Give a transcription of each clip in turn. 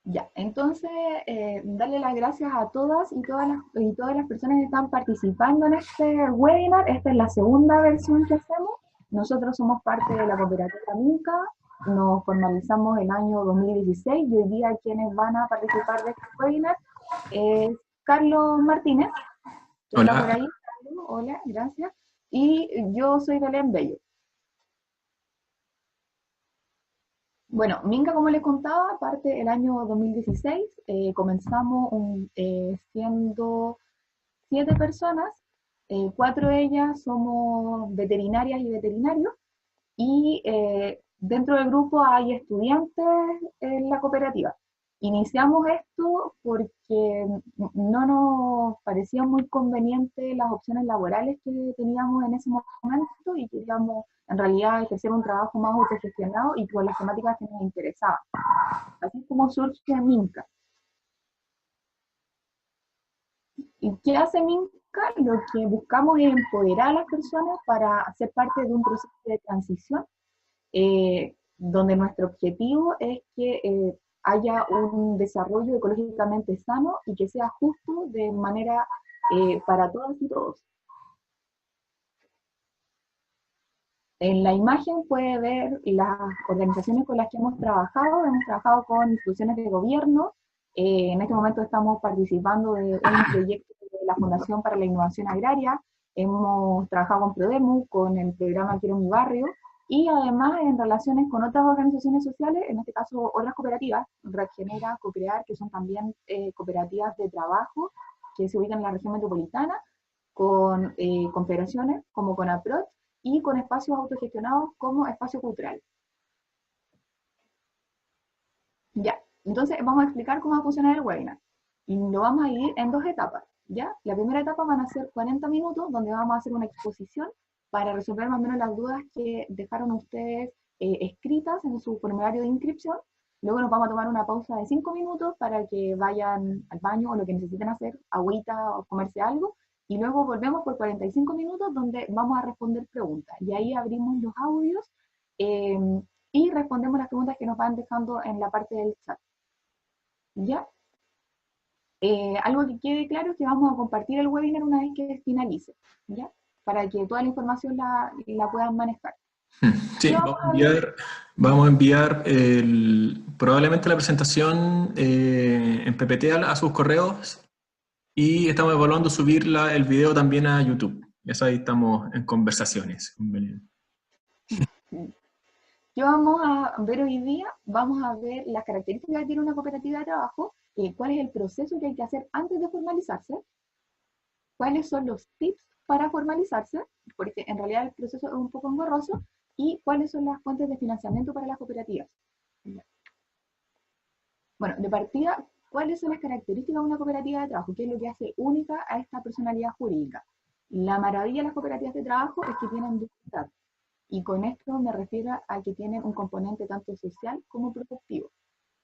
Ya, entonces, darle las gracias a todas y todas las personas que están participando en este webinar. Esta es la segunda versión que hacemos. Nosotros somos parte de la cooperativa Minca, nos formalizamos el año 2016 y hoy día quienes van a participar de este webinar es Carlos Martínez, que está por Hola, ahí. Carlos, hola, gracias. Y yo soy Belén Bello. Bueno, Minga, como les contaba, parte el año 2016, comenzamos siendo 7 personas, 4 de ellas somos veterinarias y veterinarios, y dentro del grupo hay estudiantes en la cooperativa. Iniciamos esto porque no nos parecían muy convenientes las opciones laborales que teníamos en ese momento y queríamos en realidad ejercer un trabajo más autogestionado y con las temáticas que nos interesaban. Así es como surge Minca. ¿Y qué hace Minca? Lo que buscamos es empoderar a las personas para hacer parte de un proceso de transición, donde nuestro objetivo es que haya un desarrollo ecológicamente sano y que sea justo de manera para todas y todos. En la imagen puede ver las organizaciones con las que hemos trabajado con instituciones de gobierno, en este momento estamos participando de un proyecto de la Fundación para la Innovación Agraria, hemos trabajado con Prodemu, con el programa Quiero mi barrio, y además en relaciones con otras organizaciones sociales, en este caso otras cooperativas, Regenera, Cocrear, que son también cooperativas de trabajo que se ubican en la región metropolitana, con confederaciones como con APROCH y con espacios autogestionados como Espacio Cultural. Ya, entonces vamos a explicar cómo va a funcionar el webinar. Y lo vamos a dividir en 2 etapas. ¿Ya? La primera etapa van a ser 40 minutos, donde vamos a hacer una exposición para resolver más o menos las dudas que dejaron ustedes escritas en su formulario de inscripción. Luego nos vamos a tomar una pausa de 5 minutos para que vayan al baño o lo que necesiten hacer, agüita o comerse algo. Y luego volvemos por 45 minutos donde vamos a responder preguntas. Y ahí abrimos los audios eh, y respondemos las preguntas que nos van dejando en la parte del chat. ¿Ya? Algo que quede claro es que vamos a compartir el webinar una vez que finalice, ¿ya? Para que toda la información la puedan manejar. ¿Qué sí, vamos a ver? vamos a enviar probablemente la presentación en PPT a sus correos y estamos evaluando subirla, el video también a YouTube. Eso ahí estamos en conversaciones con Belén. ¿Qué vamos a ver hoy día? Vamos a ver las características que tiene una cooperativa de trabajo, cuál es el proceso que hay que hacer antes de formalizarse, cuáles son los tips para formalizarse, porque en realidad el proceso es un poco engorroso, y cuáles son las fuentes de financiamiento para las cooperativas. Bueno, de partida, ¿cuáles son las características de una cooperativa de trabajo? ¿Qué es lo que hace única a esta personalidad jurídica? La maravilla de las cooperativas de trabajo es que tienen dualidad, y con esto me refiero a que tienen un componente tanto social como productivo.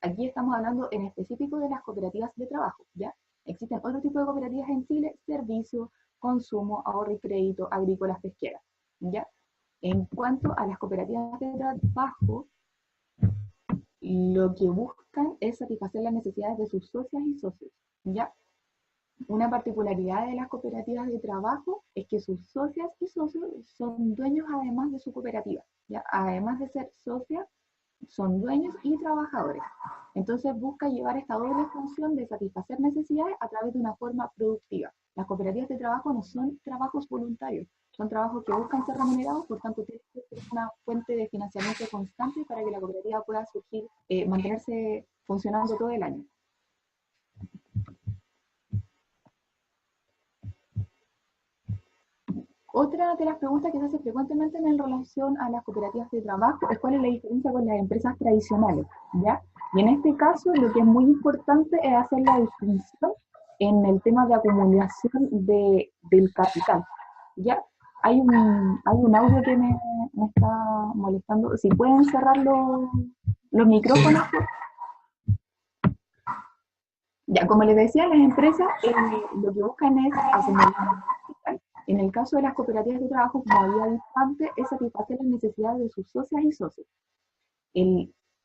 Aquí estamos hablando en específico de las cooperativas de trabajo, ¿ya? Existen otro tipo de cooperativas en Chile: servicio, consumo, ahorro y crédito, agrícolas, pesqueras, ¿ya? En cuanto a las cooperativas de trabajo, lo que buscan es satisfacer las necesidades de sus socias y socios, ¿ya? Una particularidad de las cooperativas de trabajo es que sus socias y socios son dueños además de su cooperativa, ¿ya? Además de ser socias, son dueños y trabajadores. Entonces busca llevar esta doble función de satisfacer necesidades a través de una forma productiva. Las cooperativas de trabajo no son trabajos voluntarios, son trabajos que buscan ser remunerados, por tanto tiene que ser una fuente de financiamiento constante para que la cooperativa pueda surgir, mantenerse funcionando todo el año. Otra de las preguntas que se hace frecuentemente en relación a las cooperativas de trabajo es cuál es la diferencia con las empresas tradicionales, ¿ya? Y en este caso lo que es muy importante es hacer la distinción en el tema de acumulación del capital, ¿ya? Hay un audio que me está molestando. Si pueden cerrar los Sí. micrófonos. Ya, como les decía, las empresas lo que buscan es acumular capital. En el caso de las cooperativas de trabajo, como había dicho antes, es satisfacer las necesidades de sus socias y socios.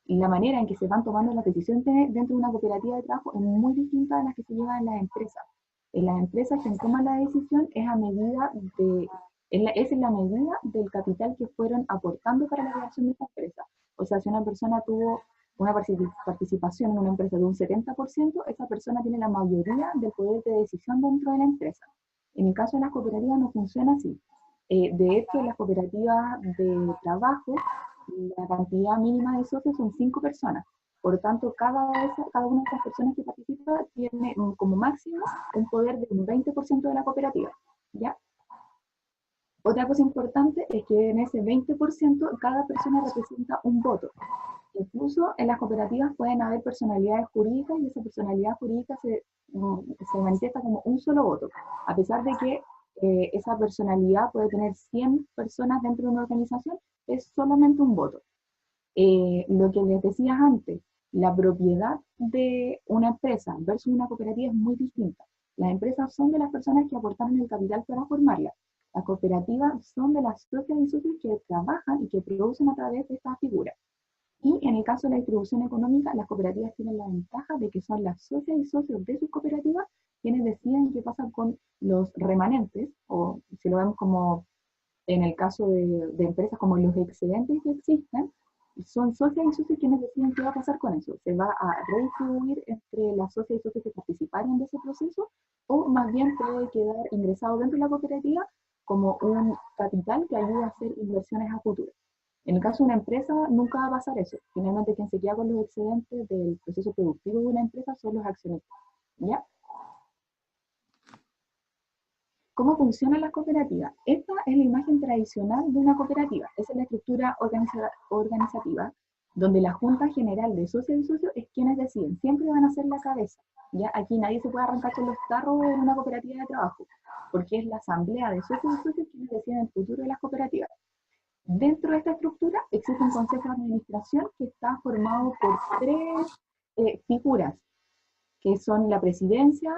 la manera en que se van tomando las decisiones dentro de una cooperativa de trabajo es muy distinta a las que se llevan en las empresas. En las empresas quien toma la decisión es a medida de, es en la medida del capital que fueron aportando para la creación de esta empresa. O sea, si una persona tuvo una participación en una empresa de un 70%, esa persona tiene la mayoría del poder de decisión dentro de la empresa. En el caso de las cooperativas no funciona así. De hecho, en las cooperativas de trabajo, la cantidad mínima de socios son 5 personas. Por lo tanto, cada una de esas personas que participa tiene como máximo un poder de un 20% de la cooperativa. ¿Ya? Otra cosa importante es que en ese 20% cada persona representa un voto. Incluso en las cooperativas pueden haber personalidades jurídicas y esa personalidad jurídica se manifiesta como un solo voto, a pesar de que esa personalidad puede tener 100 personas dentro de una organización, es solamente un voto. Lo que les decía antes, la propiedad de una empresa versus una cooperativa es muy distinta. Las empresas son de las personas que aportaron el capital para formarla. Las cooperativas son de las socias y socios que trabajan y que producen a través de esta figura. Y en el caso de la distribución económica, las cooperativas tienen la ventaja de que son las socias y socios de sus cooperativas quienes deciden qué pasa con los remanentes, o si lo vemos como en el caso de empresas como los excedentes que existen, son socias y socios quienes deciden qué va a pasar con eso. ¿Se va a redistribuir entre las socias y socios que participaron de ese proceso? ¿O más bien puede quedar ingresado dentro de la cooperativa como un capital que ayuda a hacer inversiones a futuro? En el caso de una empresa, nunca va a pasar eso. Finalmente, quien se queda con los excedentes del proceso productivo de una empresa son los accionistas. ¿Ya? ¿Cómo funciona la cooperativa? Esta es la imagen tradicional de una cooperativa. Esa es la estructura organizativa, donde la Junta General de Socios y Socios es quienes deciden. Siempre van a ser la cabeza. ¿Ya? Aquí nadie se puede arrancar con los tarros en una cooperativa de trabajo, porque es la asamblea de socios y socios quienes deciden el futuro de las cooperativas. Dentro de esta estructura existe un consejo de administración que está formado por tres figuras, que son la presidencia,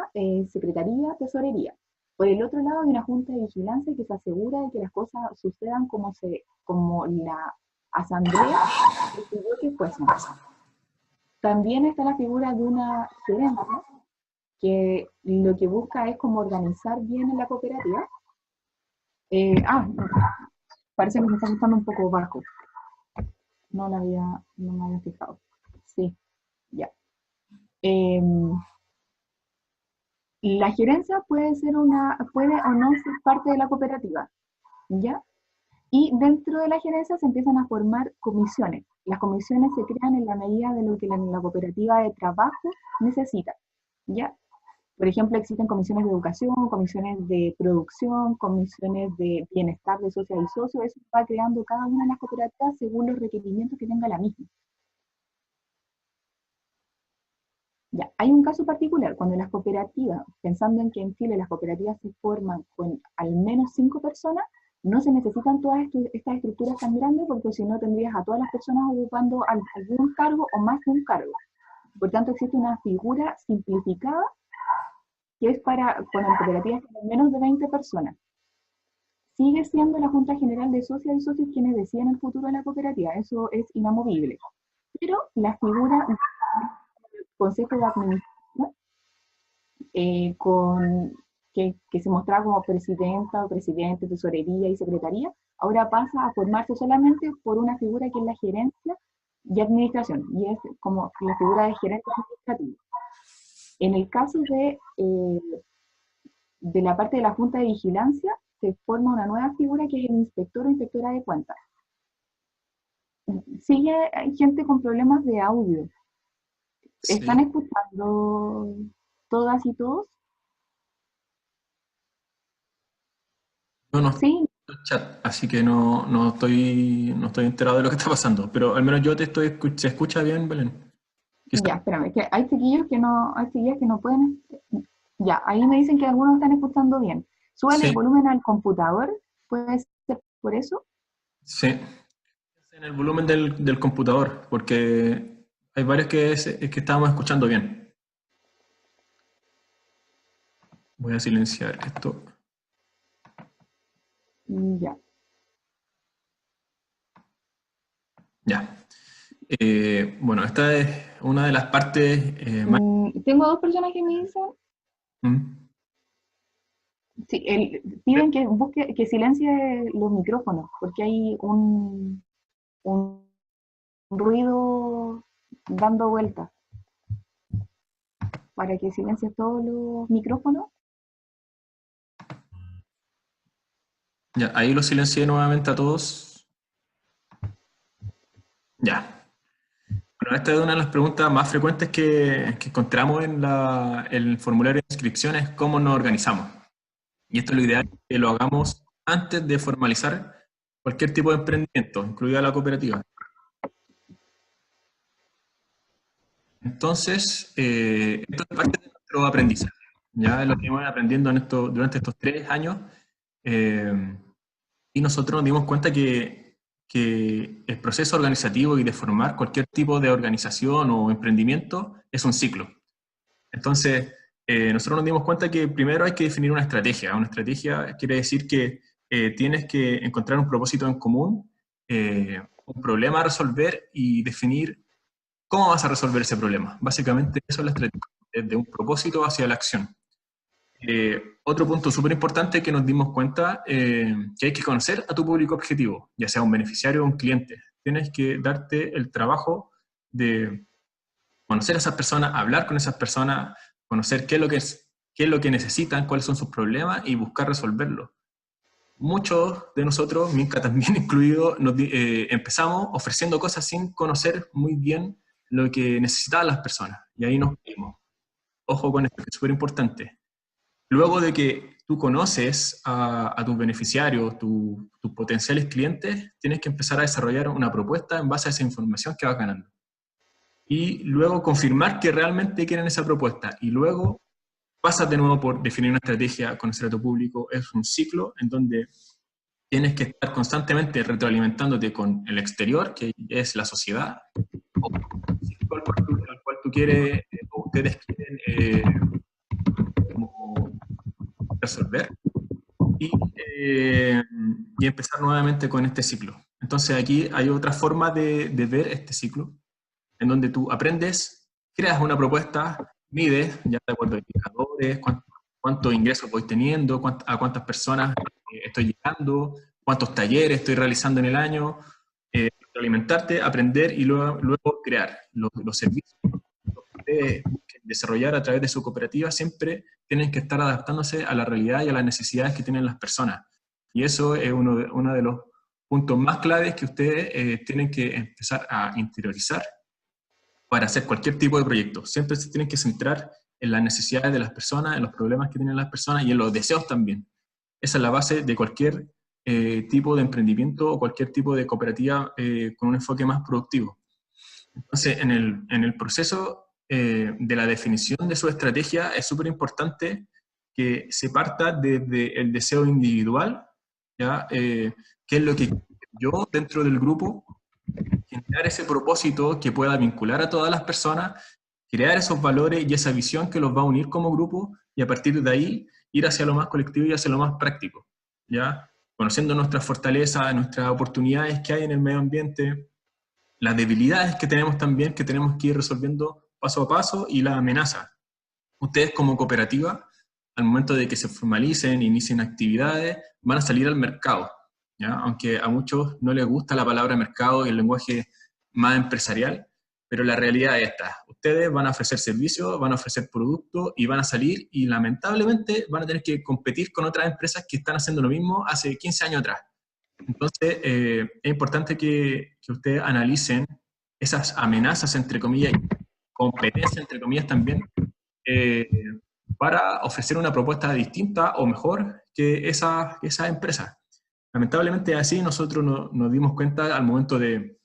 secretaría, tesorería. Por el otro lado hay una junta de vigilancia que se asegura de que las cosas sucedan como la asamblea decidió que fuesen. También está la figura de una gerencia que lo que busca es como organizar bien la cooperativa. Parece que me está gustando un poco bajo. No me había fijado. Sí, ya. Eh, la gerencia puede o no ser parte de la cooperativa, ¿ya? Y dentro de la gerencia se empiezan a formar comisiones. Las comisiones se crean en la medida de lo que la cooperativa de trabajo necesita, ¿ya? Por ejemplo, existen comisiones de educación, comisiones de producción, comisiones de bienestar de socias y socios. Eso va creando cada una de las cooperativas según los requerimientos que tenga la misma. Ya, hay un caso particular, cuando las cooperativas, pensando en que en Chile las cooperativas se forman con al menos 5 personas, no se necesitan todas estas estructuras tan grandes porque si no tendrías a todas las personas ocupando algún cargo o más de un cargo. Por tanto, existe una figura simplificada que es para cooperativas con menos de 20 personas. Sigue siendo la Junta General de Socias y Socios quienes deciden el futuro de la cooperativa, eso es inamovible. Pero la figura del Consejo de Administración, que se mostraba como presidenta o presidente, tesorería y secretaría, ahora pasa a formarse solamente por una figura que es la gerencia y administración, y es como la figura de gerente administrativo. En el caso de la parte de la Junta de Vigilancia, se forma una nueva figura que es el inspector o inspectora de cuentas. Sigue gente con problemas de audio. Sí. ¿Están escuchando todas y todos? No Sí, estoy en el chat, así que no estoy enterado de lo que está pasando, pero al menos yo ¿se escucha bien, Belén? ya, espérame, que hay hay chiquillas que no pueden. Ya, ahí me dicen que algunos están escuchando bien. Súbale el Sí, volumen al computador, puede ser por eso. sí. En el volumen del computador, porque hay varios que estábamos escuchando bien. Voy a silenciar esto. Ya. Ya. Bueno, esta es una de las partes más... Tengo dos personas que me dicen, ¿Mm? sí, piden que busque, que silencie los micrófonos, porque hay un ruido dando vueltas, para que silencie todos los micrófonos. Ya, ahí lo silencié nuevamente a todos. Ya. Bueno, esta es una de las preguntas más frecuentes que encontramos en el formulario de inscripciones, cómo nos organizamos. Y esto es lo ideal que lo hagamos antes de formalizar cualquier tipo de emprendimiento, incluida la cooperativa. Entonces, esto es parte de nuestro aprendizaje. Ya es lo que hemos ido aprendiendo durante estos 3 años. eh, y nosotros nos dimos cuenta que el proceso organizativo y de formar cualquier tipo de organización o emprendimiento es un ciclo. Entonces, nosotros nos dimos cuenta que primero hay que definir una estrategia. Una estrategia quiere decir que tienes que encontrar un propósito en común, un problema a resolver y definir cómo vas a resolver ese problema. Básicamente eso es la estrategia, desde un propósito hacia la acción. Otro punto súper importante que nos dimos cuenta, que hay que conocer a tu público objetivo, ya sea un beneficiario o un cliente. Tienes que darte el trabajo de conocer a esas personas, hablar con esas personas, conocer qué es lo que necesitan, cuáles son sus problemas y buscar resolverlos. Muchos de nosotros, Minka también incluido, empezamos ofreciendo cosas sin conocer muy bien lo que necesitaban las personas. Y ahí nos caímos. Ojo con esto, que es súper importante. Luego de que tú conoces a tus beneficiarios, tus potenciales clientes, tienes que empezar a desarrollar una propuesta en base a esa información que vas ganando. Y luego confirmar que realmente quieren esa propuesta. Y luego pasas de nuevo por definir una estrategia, conocer a tu público. Es un ciclo en donde tienes que estar constantemente retroalimentándote con el exterior, que es la sociedad, o el ciclo al cual tú quieres, o ustedes quieren como resolver, y, eh, y empezar nuevamente con este ciclo. Entonces aquí hay otra forma de ver este ciclo, en donde tú aprendes, creas una propuesta, mides, ya de acuerdo a indicadores, cuántos ingresos voy teniendo, a cuántas personas estoy llegando, cuántos talleres estoy realizando en el año, alimentarte, aprender y luego crear los servicios que ustedes busquen desarrollar a través de su cooperativa. Siempre tienen que estar adaptándose a la realidad y a las necesidades que tienen las personas. Y eso es uno de los puntos más claves que ustedes tienen que empezar a interiorizar para hacer cualquier tipo de proyecto. Siempre se tienen que centrar en las necesidades de las personas, en los problemas que tienen las personas y en los deseos también. Esa es la base de cualquier tipo de emprendimiento o cualquier tipo de cooperativa con un enfoque más productivo. Entonces, en el proceso de la definición de su estrategia es súper importante que se parta desde el deseo individual, ¿ya? ¿Qué es lo que yo dentro del grupo? Generar ese propósito que pueda vincular a todas las personas, crear esos valores y esa visión que los va a unir como grupo y a partir de ahí ir hacia lo más colectivo y hacia lo más práctico, ¿ya? Conociendo nuestras fortalezas, nuestras oportunidades que hay en el medio ambiente, las debilidades que tenemos también, que tenemos que ir resolviendo paso a paso y las amenazas. Ustedes como cooperativa, al momento de que se formalicen, inicien actividades, van a salir al mercado, ¿ya? Aunque a muchos no les gusta la palabra mercado y el lenguaje más empresarial, pero la realidad es esta. Ustedes van a ofrecer servicios, van a ofrecer productos y van a salir y lamentablemente van a tener que competir con otras empresas que están haciendo lo mismo hace 15 años atrás. Entonces, es importante que ustedes analicen esas amenazas, entre comillas, y competencia, entre comillas, también, eh, para ofrecer una propuesta distinta o mejor que esa empresa. Lamentablemente así nosotros nos dimos cuenta al momento de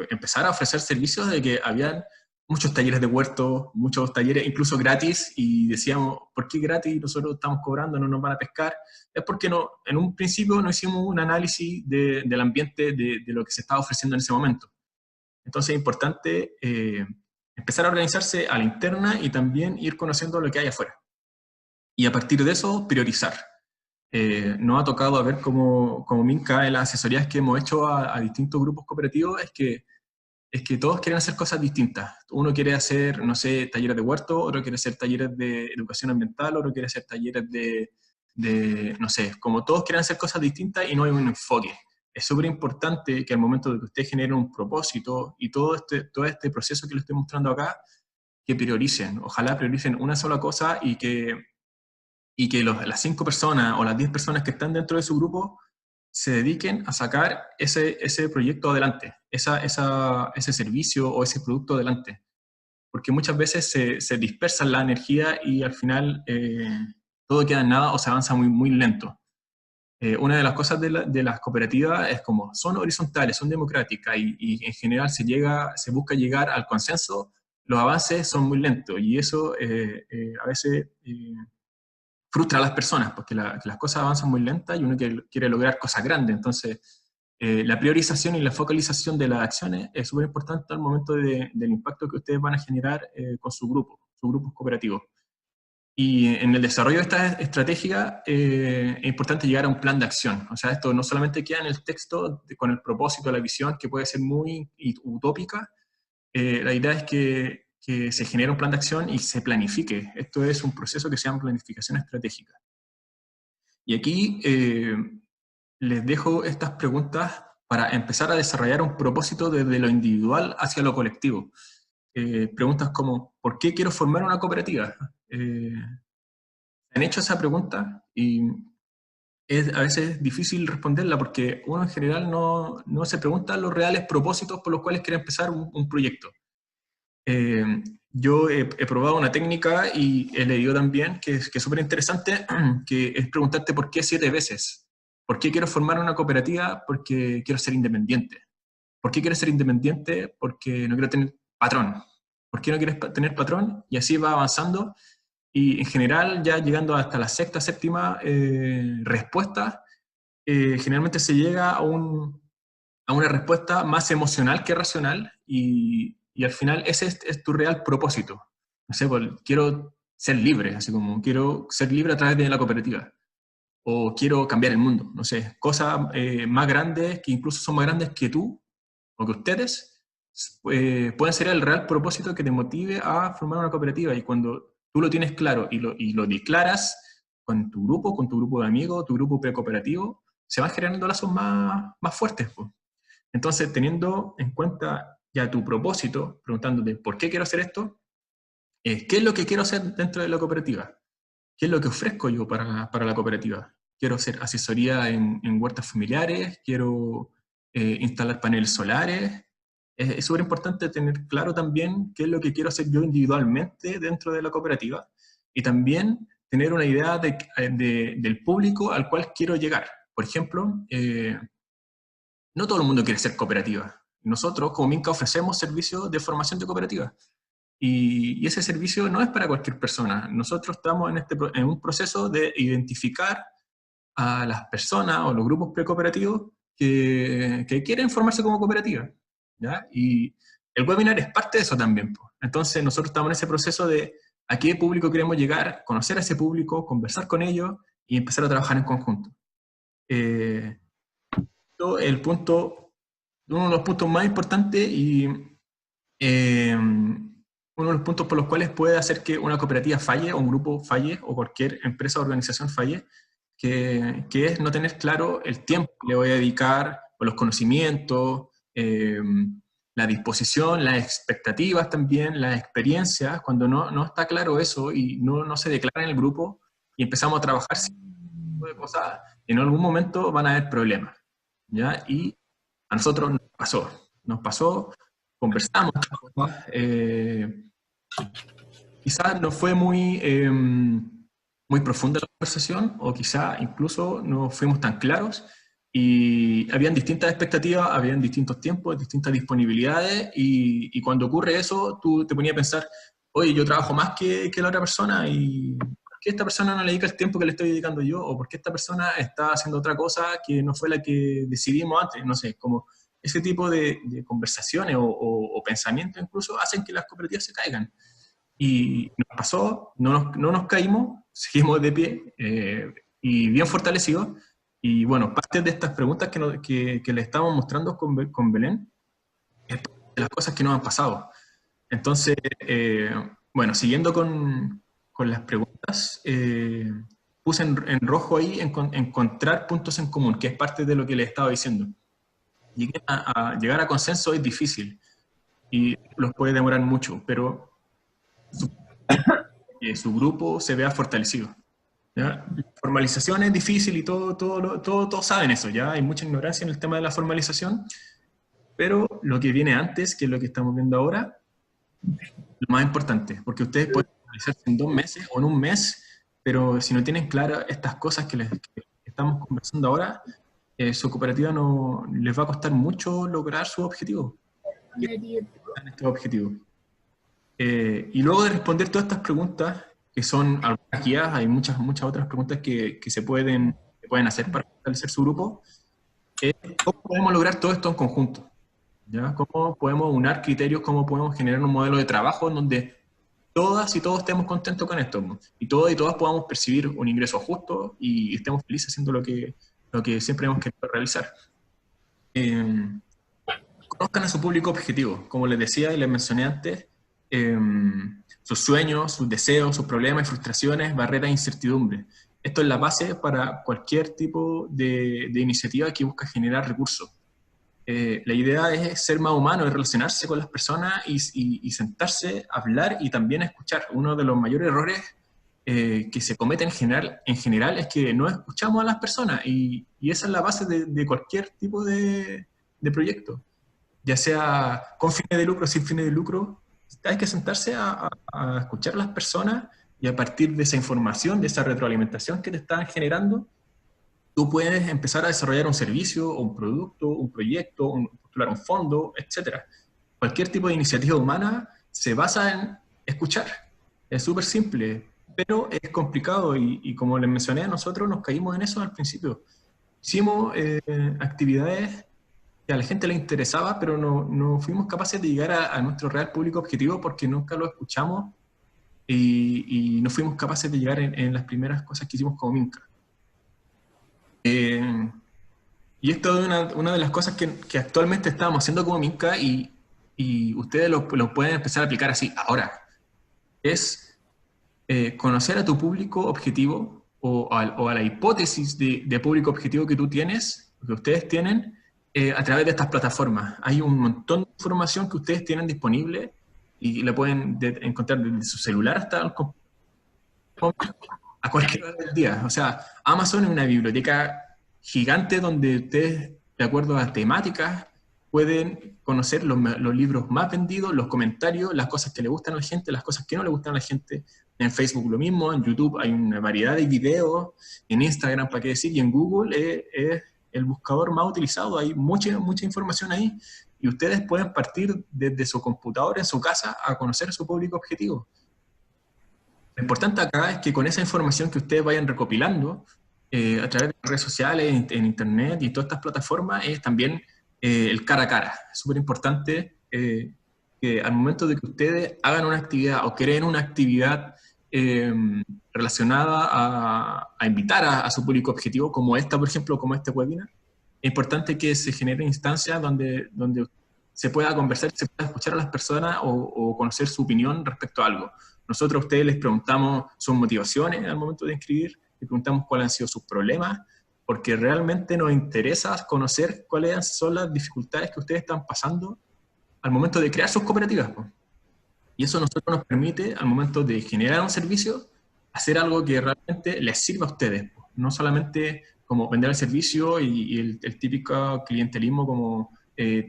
empezar a ofrecer servicios de que habían muchos talleres de huerto, muchos talleres incluso gratis, y decíamos, ¿por qué gratis? Nosotros estamos cobrando, no nos van a pescar. Es porque no, en un principio no hicimos un análisis del ambiente de lo que se estaba ofreciendo en ese momento. Entonces es importante empezar a organizarse a la interna y también ir conociendo lo que hay afuera. Y a partir de eso, priorizar. nos ha tocado a ver como Minca en las asesorías que hemos hecho a distintos grupos cooperativos, es que todos quieren hacer cosas distintas. Uno quiere hacer, no sé, talleres de huerto, otro quiere hacer talleres de educación ambiental, otro quiere hacer talleres no sé, como todos quieren hacer cosas distintas y no hay un enfoque. Es súper importante que al momento de que usted genere un propósito y todo este proceso que le estoy mostrando acá, que prioricen. Ojalá prioricen una sola cosa y que las 5 personas o las 10 personas que están dentro de su grupo se dediquen a sacar ese proyecto adelante, ese servicio o ese producto adelante. Porque muchas veces se dispersa la energía y al final todo queda en nada o se avanza muy, muy lento. Una de las cosas de las cooperativas es como son horizontales, son democráticas y en general se busca llegar al consenso, los avances son muy lentos y eso a veces frustra a las personas, porque que las cosas avanzan muy lentas y uno quiere lograr cosas grandes. Entonces, la priorización y la focalización de las acciones es súper importante al momento del impacto que ustedes van a generar con sus grupos cooperativos. Y en el desarrollo de esta estrategia es importante llegar a un plan de acción. O sea, esto no solamente queda en el texto con el propósito, la visión, que puede ser muy utópica. La idea es que se genere un plan de acción y se planifique. Esto es un proceso que se llama planificación estratégica. Y aquí les dejo estas preguntas para empezar a desarrollar un propósito desde lo individual hacia lo colectivo. Preguntas como, ¿por qué quiero formar una cooperativa? ¿Han hecho esa pregunta? Y es a veces difícil responderla porque uno en general no se pregunta los reales propósitos por los cuales quiere empezar un proyecto. Eh, yo he probado una técnica y he leído también que es súper interesante, que es preguntarte por qué 7 veces. ¿Por qué quiero formar una cooperativa? Porque quiero ser independiente. ¿Por qué quieres ser independiente? Porque no quiero tener patrón. ¿Por qué no quieres tener patrón? Y así va avanzando. Y en general, ya llegando hasta la sexta, séptima respuesta, generalmente se llega a una respuesta más emocional que racional y al final ese es tu real propósito. No sé, pues, quiero ser libre, así como quiero ser libre a través de la cooperativa. O quiero cambiar el mundo, no sé, cosas más grandes, que incluso son más grandes que tú o que ustedes, pueden ser el real propósito que te motive a formar una cooperativa. Y cuando tú lo tienes claro y lo declaras con tu grupo de amigos, tu grupo precooperativo, se van generando lazos más fuertes, pues. Entonces, teniendo en cuenta ya tu propósito, preguntándote por qué quiero hacer esto, ¿qué es lo que quiero hacer dentro de la cooperativa? ¿Qué es lo que ofrezco yo para la cooperativa? Quiero hacer asesoría en huertas familiares, quiero instalar paneles solares. Es súper importante tener claro también qué es lo que quiero hacer yo individualmente dentro de la cooperativa y también tener una idea del público al cual quiero llegar. Por ejemplo, no todo el mundo quiere ser cooperativa. Nosotros, como Minca, ofrecemos servicios de formación de cooperativas. Y ese servicio no es para cualquier persona. Nosotros estamos en un proceso de identificar a las personas o los grupos precooperativos que quieren formarse como cooperativa, ¿ya? Y el webinar es parte de eso también, pues. Entonces nosotros estamos en ese proceso de a qué público queremos llegar, conocer a ese público, conversar con ellos y empezar a trabajar en conjunto. Eh, el punto, uno de los puntos más importantes y uno de los puntos por los cuales puede hacer que una cooperativa falle, o un grupo falle, o cualquier empresa o organización falle, que es no tener claro el tiempo que le voy a dedicar, o los conocimientos, la disposición, las expectativas también, las experiencias. Cuando no está claro eso y no se declara en el grupo y empezamos a trabajar sin ese tipo de cosas, en algún momento van a haber problemas, ¿ya? Y a nosotros nos pasó, conversamos, quizás no fue muy profunda la conversación, o quizás incluso no fuimos tan claros, y habían distintas expectativas, habían distintos tiempos, distintas disponibilidades, y cuando ocurre eso, tú te ponías a pensar, oye, yo trabajo más que la otra persona, y ¿por qué esta persona no le dedica el tiempo que le estoy dedicando yo? ¿O por qué esta persona está haciendo otra cosa que no fue la que decidimos antes? No sé, como ese tipo de conversaciones o pensamientos incluso hacen que las cooperativas se caigan. Y nos pasó, no nos caímos, seguimos de pie, y bien fortalecidos. Y bueno, parte de estas preguntas que le estamos mostrando con Belén es parte de las cosas que nos han pasado. Entonces, bueno, siguiendo con las preguntas, puse en rojo ahí encontrar puntos en común, que es parte de lo que les estaba diciendo. Llegar a consenso es difícil y los puede demorar mucho, pero su grupo se vea fortalecido. ¿Ya? La formalización es difícil y todos saben eso, ¿ya? Hay mucha ignorancia en el tema de la formalización, pero lo que viene antes, que es lo que estamos viendo ahora, lo más importante, porque ustedes pueden formalizarse en 2 meses o en un mes, pero si no tienen claras estas cosas que estamos conversando ahora, su cooperativa no les va a costar mucho lograr su objetivo. Estos objetivos. Y luego de responder todas estas preguntas, que son algunas guías, hay muchas otras preguntas que se pueden hacer para fortalecer su grupo, ¿cómo podemos lograr todo esto en conjunto? ¿Ya? ¿Cómo podemos unar criterios? ¿Cómo podemos generar un modelo de trabajo en donde todas y todos estemos contentos con esto, ¿no? Y todos y todas podamos percibir un ingreso justo y estemos felices haciendo lo que siempre hemos querido realizar? Conozcan a su público objetivo, como les decía y les mencioné antes, sus sueños, sus deseos, sus problemas y frustraciones, barreras e incertidumbres. Esto es la base para cualquier tipo de iniciativa que busca generar recursos. La idea es ser más humano, es relacionarse con las personas y sentarse, hablar y también escuchar. Uno de los mayores errores que se cometen en general es que no escuchamos a las personas y esa es la base de cualquier tipo de proyecto, ya sea con fines de lucro o sin fines de lucro. Hay que sentarse a escuchar a las personas y a partir de esa información, de esa retroalimentación que te están generando, tú puedes empezar a desarrollar un servicio, un producto, un proyecto, postular un fondo, etc. Cualquier tipo de iniciativa humana se basa en escuchar. Es súper simple, pero es complicado y como les mencioné, nosotros nos caímos en eso al principio. Hicimos actividades que a la gente le interesaba, pero no fuimos capaces de llegar a nuestro real público objetivo porque nunca lo escuchamos y no fuimos capaces de llegar en las primeras cosas que hicimos como Minca. Y esto es una de las cosas que actualmente estamos haciendo como Minca y ustedes lo pueden empezar a aplicar así ahora. Es conocer a tu público objetivo o a la hipótesis de público objetivo que tú tienes, que ustedes tienen, a través de estas plataformas. Hay un montón de información que ustedes tienen disponible y la pueden encontrar desde su celular hasta a cualquier hora del día. O sea, Amazon es una biblioteca gigante donde ustedes, de acuerdo a temáticas, pueden conocer los libros más vendidos, los comentarios, las cosas que le gustan a la gente, las cosas que no le gustan a la gente. En Facebook lo mismo, en YouTube hay una variedad de videos, en Instagram, para qué decir, y en Google es el buscador más utilizado. Hay mucha información ahí y ustedes pueden partir desde su computadora en su casa a conocer a su público objetivo. Lo importante acá es que con esa información que ustedes vayan recopilando a través de redes sociales, en internet y todas estas plataformas, es también el cara a cara. Es súper importante que al momento de que ustedes hagan una actividad o creen una actividad relacionada a invitar a su público objetivo, como esta, por ejemplo, como este webinar, es importante que se generen instancias donde se pueda conversar, se pueda escuchar a las personas o conocer su opinión respecto a algo. Nosotros a ustedes les preguntamos sus motivaciones al momento de inscribir, les preguntamos cuáles han sido sus problemas, porque realmente nos interesa conocer cuáles son las dificultades que ustedes están pasando al momento de crear sus cooperativas. Y eso a nosotros nos permite, al momento de generar un servicio, hacer algo que realmente les sirva a ustedes. No solamente como vender el servicio y el típico clientelismo como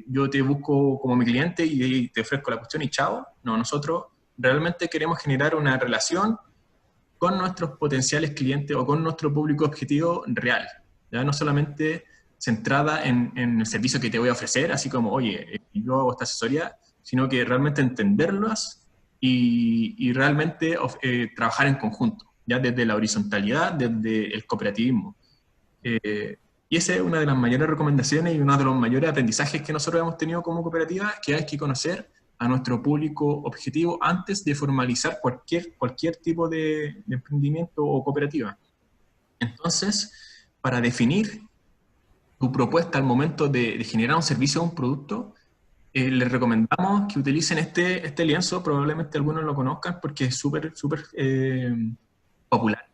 yo te busco como mi cliente y te ofrezco la cuestión y chao. No, nosotros realmente queremos generar una relación con nuestros potenciales clientes o con nuestro público objetivo real, ¿ya? No solamente centrada en el servicio que te voy a ofrecer, así como, oye, yo hago esta asesoría, sino que realmente entenderlas y realmente trabajar en conjunto, ya desde la horizontalidad, desde el cooperativismo. Y esa es una de las mayores recomendaciones y uno de los mayores aprendizajes que nosotros hemos tenido como cooperativa, que hay que conocer a nuestro público objetivo antes de formalizar cualquier tipo de emprendimiento o cooperativa. Entonces, para definir tu propuesta al momento de generar un servicio o un producto, les recomendamos que utilicen este lienzo, probablemente algunos lo conozcan porque es súper popular.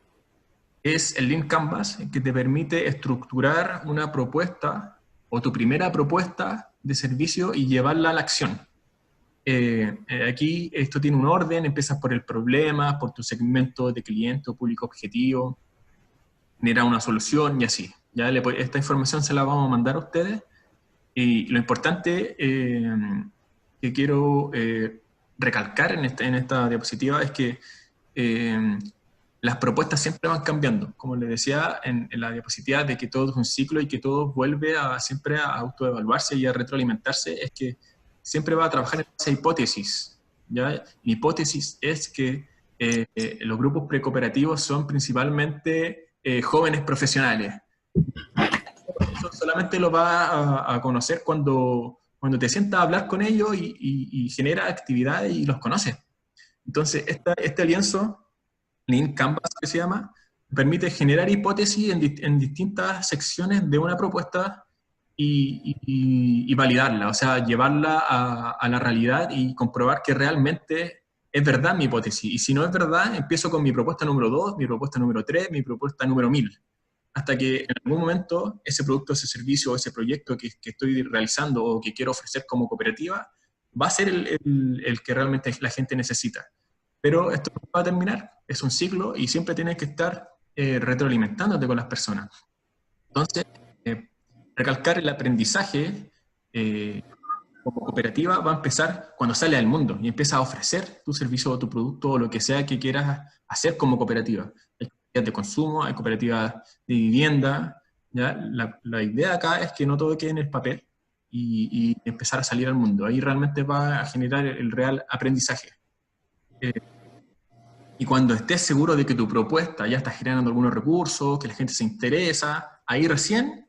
Es el Lean Canvas, que te permite estructurar una propuesta o tu primera propuesta de servicio y llevarla a la acción. Aquí esto tiene un orden, empiezas por el problema, por tu segmento de cliente o público objetivo, genera una solución y así. Ya esta información se la vamos a mandar a ustedes. Y lo importante que quiero recalcar en esta diapositiva es que las propuestas siempre van cambiando. Como les decía en la diapositiva de que todo es un ciclo y que todo vuelve siempre a autoevaluarse y a retroalimentarse, es que siempre va a trabajar en esa hipótesis. ¿Ya? Mi hipótesis es que los grupos precooperativos son principalmente jóvenes profesionales. Eso solamente lo vas a conocer cuando te sientas a hablar con ellos y genera actividad y los conoces. Entonces, este lienzo, Lean Canvas que se llama, permite generar hipótesis en distintas secciones de una propuesta y validarla, o sea, llevarla a la realidad y comprobar que realmente es verdad mi hipótesis. Y si no es verdad, empiezo con mi propuesta número 2, mi propuesta número 3, mi propuesta número 1000, hasta que en algún momento ese producto, ese servicio, ese proyecto que estoy realizando o que quiero ofrecer como cooperativa va a ser el que realmente la gente necesita. Pero esto no va a terminar, es un ciclo y siempre tienes que estar retroalimentándote con las personas. Entonces, recalcar el aprendizaje como cooperativa va a empezar cuando sale al mundo y empiezas a ofrecer tu servicio o tu producto o lo que sea que quieras hacer como cooperativa. Hay cooperativas de consumo, hay cooperativas de vivienda. ¿Ya? La idea acá es que no todo quede en el papel y empezar a salir al mundo. Ahí realmente va a generar el real aprendizaje. Y cuando estés seguro de que tu propuesta ya está generando algunos recursos, que la gente se interesa, ahí recién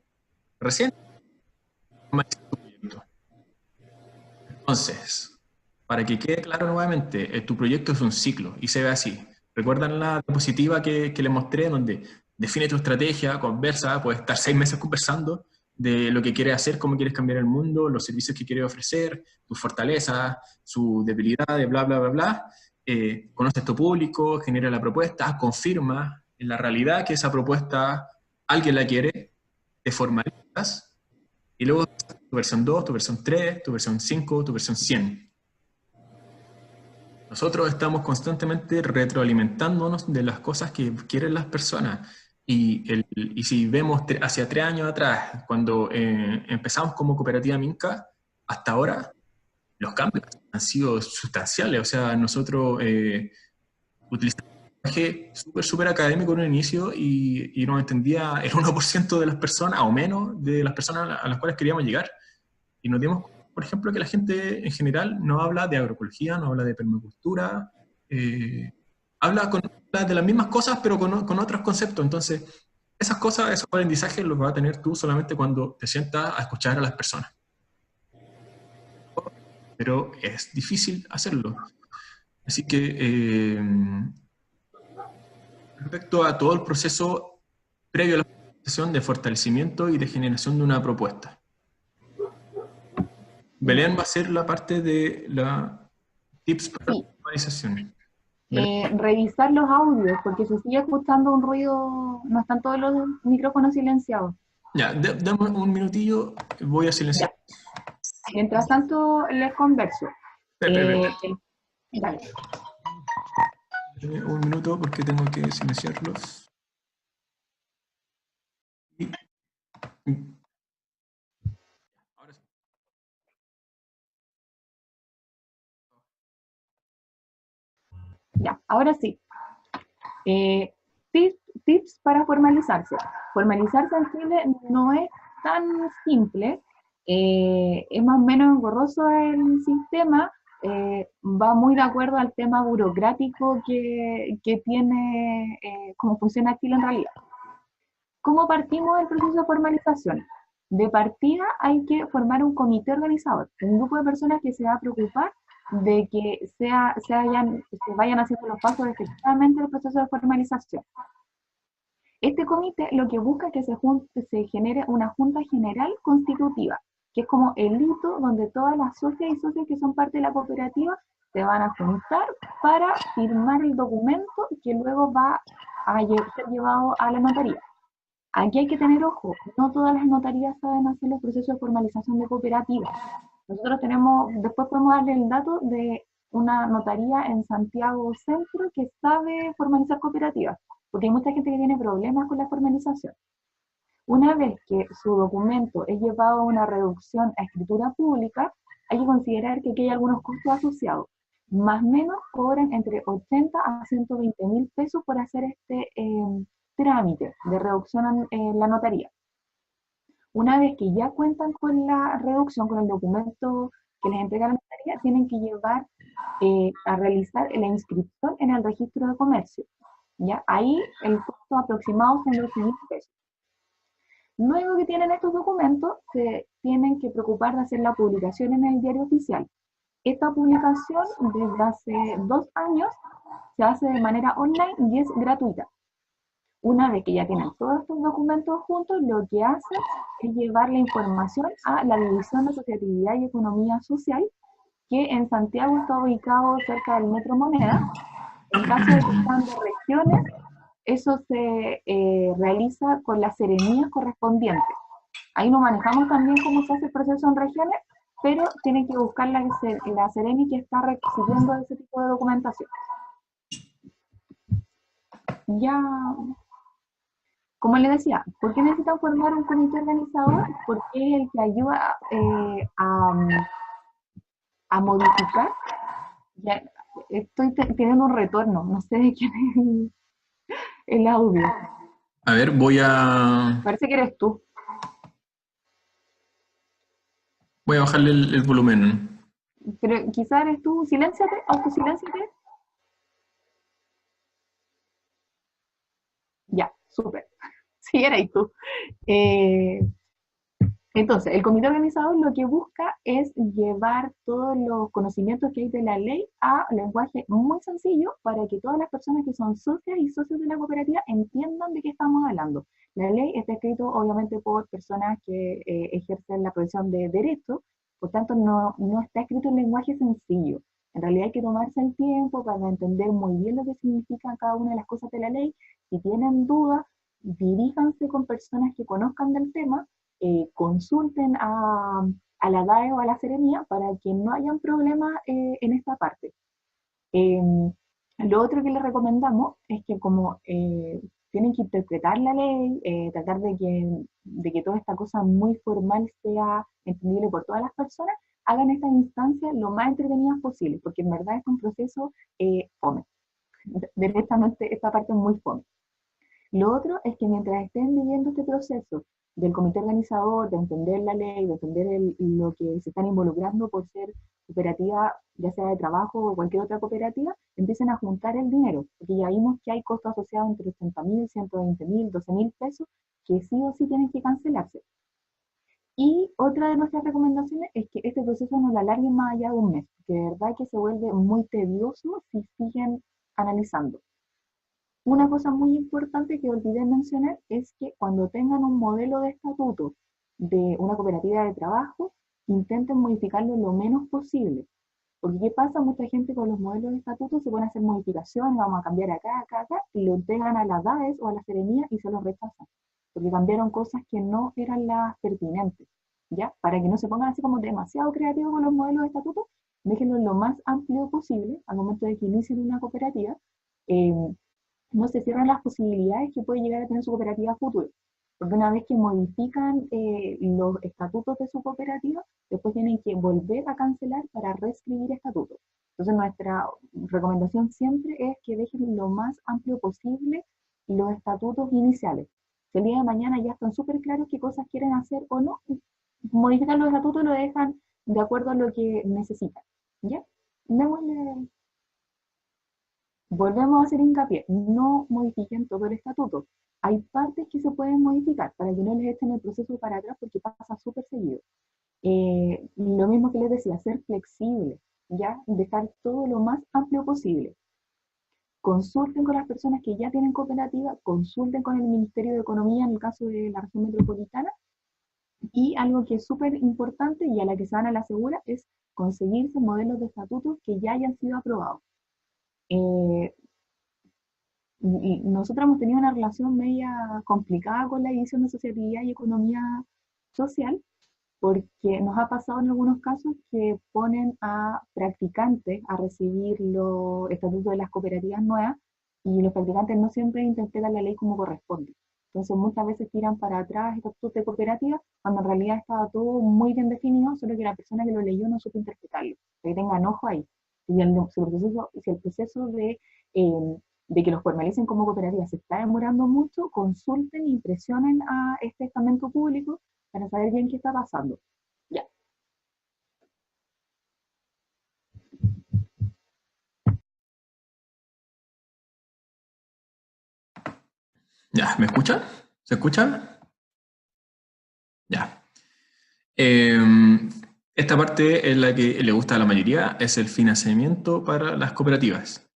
Entonces, para que quede claro nuevamente, tu proyecto es un ciclo y se ve así. ¿Recuerdan la diapositiva que les mostré donde define tu estrategia, conversa, puedes estar 6 meses conversando de lo que quieres hacer, cómo quieres cambiar el mundo, los servicios que quieres ofrecer, tus fortalezas, sus debilidades, bla, bla, bla, bla. Conoces tu público, genera la propuesta, confirma en la realidad que esa propuesta alguien la quiere, te formalizas y luego tu versión 2, tu versión 3, tu versión 5, tu versión 100. Nosotros estamos constantemente retroalimentándonos de las cosas que quieren las personas. Y si vemos hacia 3 años atrás, cuando empezamos como cooperativa Minca, hasta ahora, los cambios han sido sustanciales. O sea, nosotros utilizamos un lenguaje súper académico en un inicio y nos entendía el 1% de las personas, o menos, de las personas a las cuales queríamos llegar. Y nos dimos, por ejemplo, que la gente en general no habla de agroecología, no habla de permacultura, habla de las mismas cosas, pero con otros conceptos. Entonces, esas cosas, esos aprendizajes los vas a tener tú solamente cuando te sientas a escuchar a las personas. Pero es difícil hacerlo. Así que, respecto a todo el proceso previo a la presentación de fortalecimiento y de generación de una propuesta. Belén va a ser la parte de la tips para la organización. Revisar los audios, porque se sigue escuchando un ruido, no están todos los micrófonos silenciados. Ya, dame un minutillo, voy a silenciar. Ya. Mientras tanto, les converso. Dale. Un minuto porque tengo que silenciarlos. Ahora sí. Ya, ahora sí. Tips para formalizarse. Formalizarse en Chile no es tan simple, es más o menos engorroso el sistema, va muy de acuerdo al tema burocrático que tiene, cómo funciona Chile en realidad. ¿Cómo partimos el proceso de formalización? De partida hay que formar un comité organizador, un grupo de personas que se va a preocupar de que se vayan haciendo los pasos efectivamente del proceso de formalización. Este comité lo que busca es que se genere una junta general constitutiva, que es como el hito donde todas las socias y socios que son parte de la cooperativa se van a juntar para firmar el documento que luego va a ser llevado a la notaría. Aquí hay que tener ojo, no todas las notarías saben hacer los procesos de formalización de cooperativas. Nosotros tenemos, después podemos darle el dato de una notaría en Santiago Centro que sabe formalizar cooperativas, porque hay mucha gente que tiene problemas con la formalización. Una vez que su documento es llevado a una reducción a escritura pública, hay que considerar que aquí hay algunos costos asociados. Más o menos cobran entre 80 a 120 mil pesos por hacer este trámite de reducción en la notaría. Una vez que ya cuentan con la reducción, con el documento que les entrega la notaría, tienen que llevar a realizar la inscripción en el registro de comercio. ¿Ya? Ahí el costo aproximado son 12.000 pesos. Luego que tienen estos documentos, se tienen que preocupar de hacer la publicación en el diario oficial. Esta publicación desde hace 2 años se hace de manera online y es gratuita. Una vez que ya tienen todos estos documentos juntos, lo que hacen es llevar la información a la División de Asociatividad y Economía Social, que en Santiago está ubicado cerca del Metro Moneda. En caso de que sean de regiones, eso se realiza con las serenías correspondientes. Ahí no manejamos también cómo se hace el proceso en regiones, pero tienen que buscar la sereni que está recibiendo ese tipo de documentación. Ya, como les decía, ¿por qué necesitan formar un comité organizador? Porque es el que ayuda a modificar. Ya, estoy teniendo un retorno, no sé de quién es el audio. A ver, Parece que eres tú. voy a bajarle el volumen. Pero quizá eres tú. Silénciate, autosilénciate. Ya, súper. Sí, eres tú. Eh, Entonces, el comité organizador lo que busca es llevar todos los conocimientos que hay de la ley a lenguaje muy sencillo para que todas las personas que son socias y socios de la cooperativa entiendan de qué estamos hablando. La ley está escrito obviamente por personas que ejercen la profesión de derecho, por tanto no está escrito en lenguaje sencillo. En realidad hay que tomarse el tiempo para entender muy bien lo que significan cada una de las cosas de la ley. Si tienen dudas, diríjanse con personas que conozcan del tema, consulten a la DAE o a la Seremía para que no hayan problemas en esta parte. Eh, lo otro que les recomendamos es que como tienen que interpretar la ley, tratar de que toda esta cosa muy formal sea entendible por todas las personas, hagan estas instancias lo más entretenidas posible, porque en verdad es un proceso fome. Directamente esta parte es muy fome. Lo otro es que mientras estén viviendo este proceso del comité organizador, de entender la ley, de entender lo que se están involucrando por ser cooperativa, ya sea de trabajo o cualquier otra cooperativa, empiecen a juntar el dinero, porque ya vimos que hay costos asociados entre 80.000, 120.000, 12.000 pesos, que sí o sí tienen que cancelarse. Y otra de nuestras recomendaciones es que este proceso no lo alarguen más allá de un mes, que de verdad que se vuelve muy tedioso si siguen analizando. Una cosa muy importante que olvidé mencionar es que cuando tengan un modelo de estatuto de una cooperativa de trabajo, intenten modificarlo lo menos posible. Porque ¿qué pasa? Mucha gente con los modelos de estatuto se pone a hacer modificaciones, vamos a cambiar acá, acá, acá, y lo entregan a la DAES o a la Seremía y se los rechazan. Porque cambiaron cosas que no eran las pertinentes. ¿Ya? Para que no se pongan así como demasiado creativos con los modelos de estatuto, déjenlo lo más amplio posible al momento de que inicien una cooperativa. No se cierran las posibilidades que puede llegar a tener su cooperativa a futuro. Porque una vez que modifican los estatutos de su cooperativa, después tienen que volver a cancelar para reescribir estatutos. Entonces nuestra recomendación siempre es que dejen lo más amplio posible los estatutos iniciales. Si el día de mañana ya están súper claros qué cosas quieren hacer o no, modifican los estatutos y lo dejan de acuerdo a lo que necesitan. ¿Ya? Démosle. Volvemos a hacer hincapié, no modifiquen todo el estatuto. Hay partes que se pueden modificar para que no les echen el proceso para atrás porque pasa súper seguido. Lo mismo que les decía, ser flexible, ¿ya? Dejar todo lo más amplio posible. consulten con las personas que ya tienen cooperativa, consulten con el Ministerio de Economía en el caso de la región metropolitana, y algo que es súper importante y a la que se van a la segura es conseguirse modelos de estatutos que ya hayan sido aprobados. Eh, y nosotros hemos tenido una relación media complicada con la División de Asociatividad y Economía Social, porque nos ha pasado en algunos casos que ponen a practicantes a recibir los estatutos de las cooperativas nuevas y los practicantes no siempre interpretan la ley como corresponde. Entonces muchas veces tiran para atrás estatutos de cooperativa cuando en realidad estaba todo muy bien definido, solo que la persona que lo leyó no supo interpretarlo. Que tengan ojo ahí. Si el proceso de que los formalicen como cooperativas se está demorando mucho, consulten y presionen a este estamento público para saber bien qué está pasando. Ya. Ya, ¿me escuchan? ¿Se escucha? Ya. Esta parte es la que le gusta a la mayoría, es el financiamiento para las cooperativas.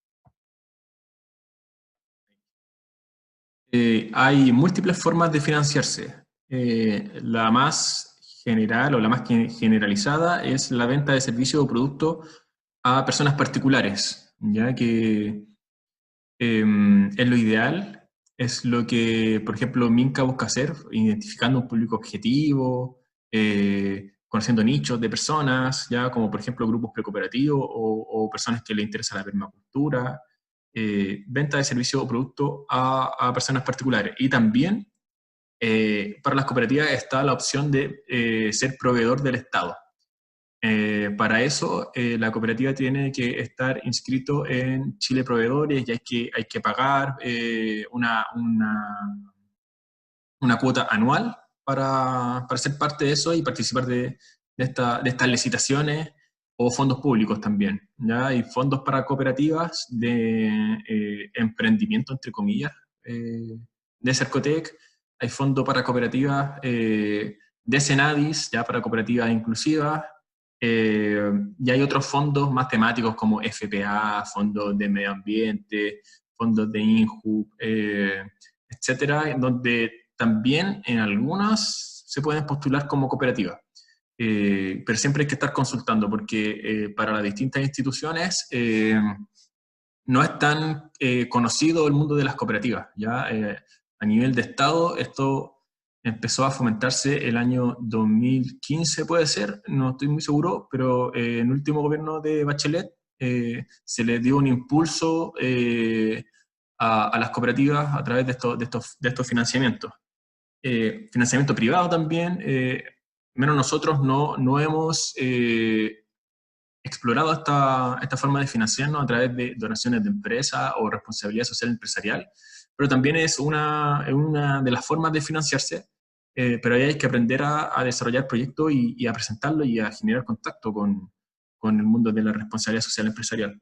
Hay múltiples formas de financiarse. La más general o la más generalizada es la venta de servicios o productos a personas particulares, ya que es lo ideal, es lo que, por ejemplo, Minca busca hacer, identificando un público objetivo, conociendo nichos de personas, ya como por ejemplo grupos precooperativos o personas que le interesa la permacultura, venta de servicios o productos a personas particulares. Y también para las cooperativas está la opción de ser proveedor del Estado. Para eso, la cooperativa tiene que estar inscrito en Chile Proveedores y hay que pagar una cuota anual para ser parte de eso y participar de estas licitaciones o fondos públicos también. ¿Ya? Hay fondos para cooperativas de emprendimiento, entre comillas, de Cercotec. Hay fondos para cooperativas de Senadis, ya para cooperativas inclusivas. Y hay otros fondos más temáticos como FPA, fondos de medio ambiente, fondos de INJU, etcétera, donde también en algunas se pueden postular como cooperativas. Pero siempre hay que estar consultando porque para las distintas instituciones no es tan conocido el mundo de las cooperativas. ¿Ya? A nivel de Estado esto empezó a fomentarse el año 2015, puede ser, no estoy muy seguro, pero en el último gobierno de Bachelet se le dio un impulso a las cooperativas a través de estos financiamientos. Financiamiento privado también, menos nosotros no hemos explorado esta forma de financiarnos a través de donaciones de empresas o responsabilidad social empresarial, pero también es una de las formas de financiarse, pero ahí hay que aprender a desarrollar proyectos y a presentarlos y a generar contacto con el mundo de la responsabilidad social empresarial.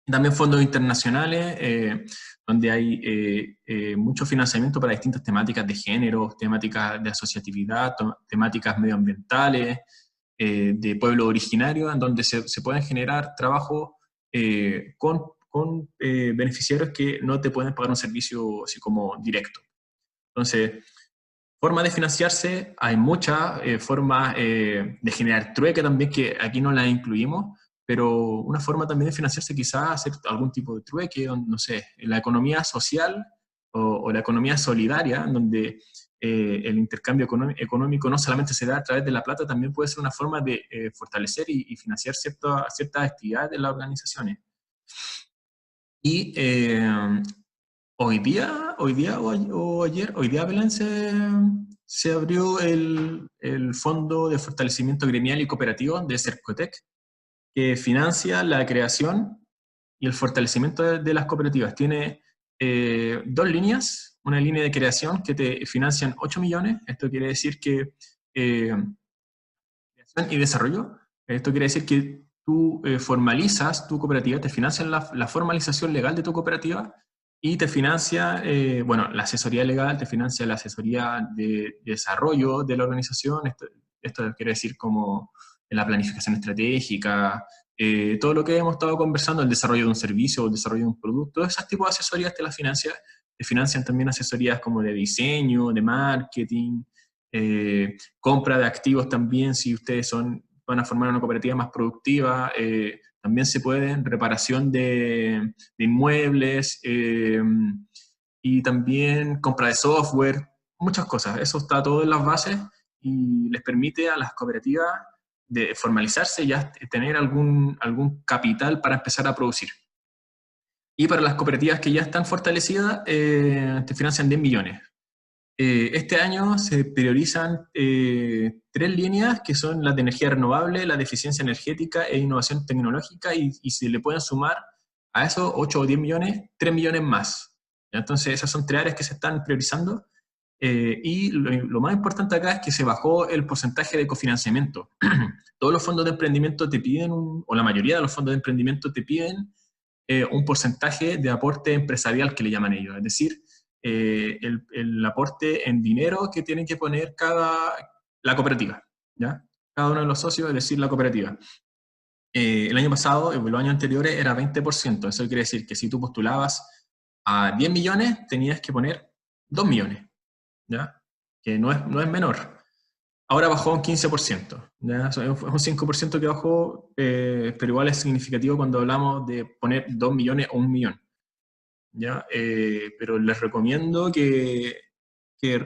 También fondos internacionales, donde hay mucho financiamiento para distintas temáticas de género, temáticas de asociatividad, temáticas medioambientales, de pueblo originario, en donde se pueden generar trabajos con beneficiarios que no te pueden pagar un servicio así como directo. Entonces, formas de financiarse, hay muchas formas de generar trueque también, que aquí no las incluimos, pero una forma también de financiarse quizás hacer algún tipo de trueque, no sé, la economía social o la economía solidaria, donde el intercambio económico no solamente se da a través de la plata, también puede ser una forma de fortalecer y financiar ciertas actividades de las organizaciones. Y hoy día o ayer, hoy día Belén se abrió el Fondo de Fortalecimiento Gremial y Cooperativo de Cercotec, que financia la creación y el fortalecimiento de las cooperativas. Tiene dos líneas, una línea de creación que te financian 8 millones, esto quiere decir que creación y desarrollo, esto quiere decir que tú formalizas tu cooperativa, te financian la formalización legal de tu cooperativa y te financia, bueno, la asesoría legal, te financia la asesoría de desarrollo de la organización, esto quiere decir como la planificación estratégica, todo lo que hemos estado conversando, el desarrollo de un servicio o el desarrollo de un producto, esos tipos de asesorías te financian también asesorías como de diseño, de marketing, compra de activos también, si ustedes van a formar una cooperativa más productiva, también se pueden, reparación de inmuebles, y también compra de software, muchas cosas. Eso está todo en las bases y les permite a las cooperativas de formalizarse y ya tener algún capital para empezar a producir. Y para las cooperativas que ya están fortalecidas, te financian 10 millones. Este año se priorizan 3 líneas que son las de energía renovable, la de eficiencia energética e innovación tecnológica, y se le pueden sumar a esos 8 o 10 millones, 3 millones más. Entonces esas son 3 áreas que se están priorizando. Y lo más importante acá es que se bajó el porcentaje de cofinanciamiento. Todos los fondos de emprendimiento te piden, o la mayoría de los fondos de emprendimiento te piden un porcentaje de aporte empresarial que le llaman ellos, es decir, el aporte en dinero que tienen que poner la cooperativa, ¿ya? Cada uno de los socios, es decir, la cooperativa. El año pasado, en los años anteriores, era 20%. Eso quiere decir que si tú postulabas a 10 millones, tenías que poner 2 millones, ¿ya? Que no es menor. Ahora bajó un 15%, ¿ya? Es un 5% que bajó, pero igual es significativo cuando hablamos de poner 2 millones o 1 millón, ¿ya? Pero les recomiendo que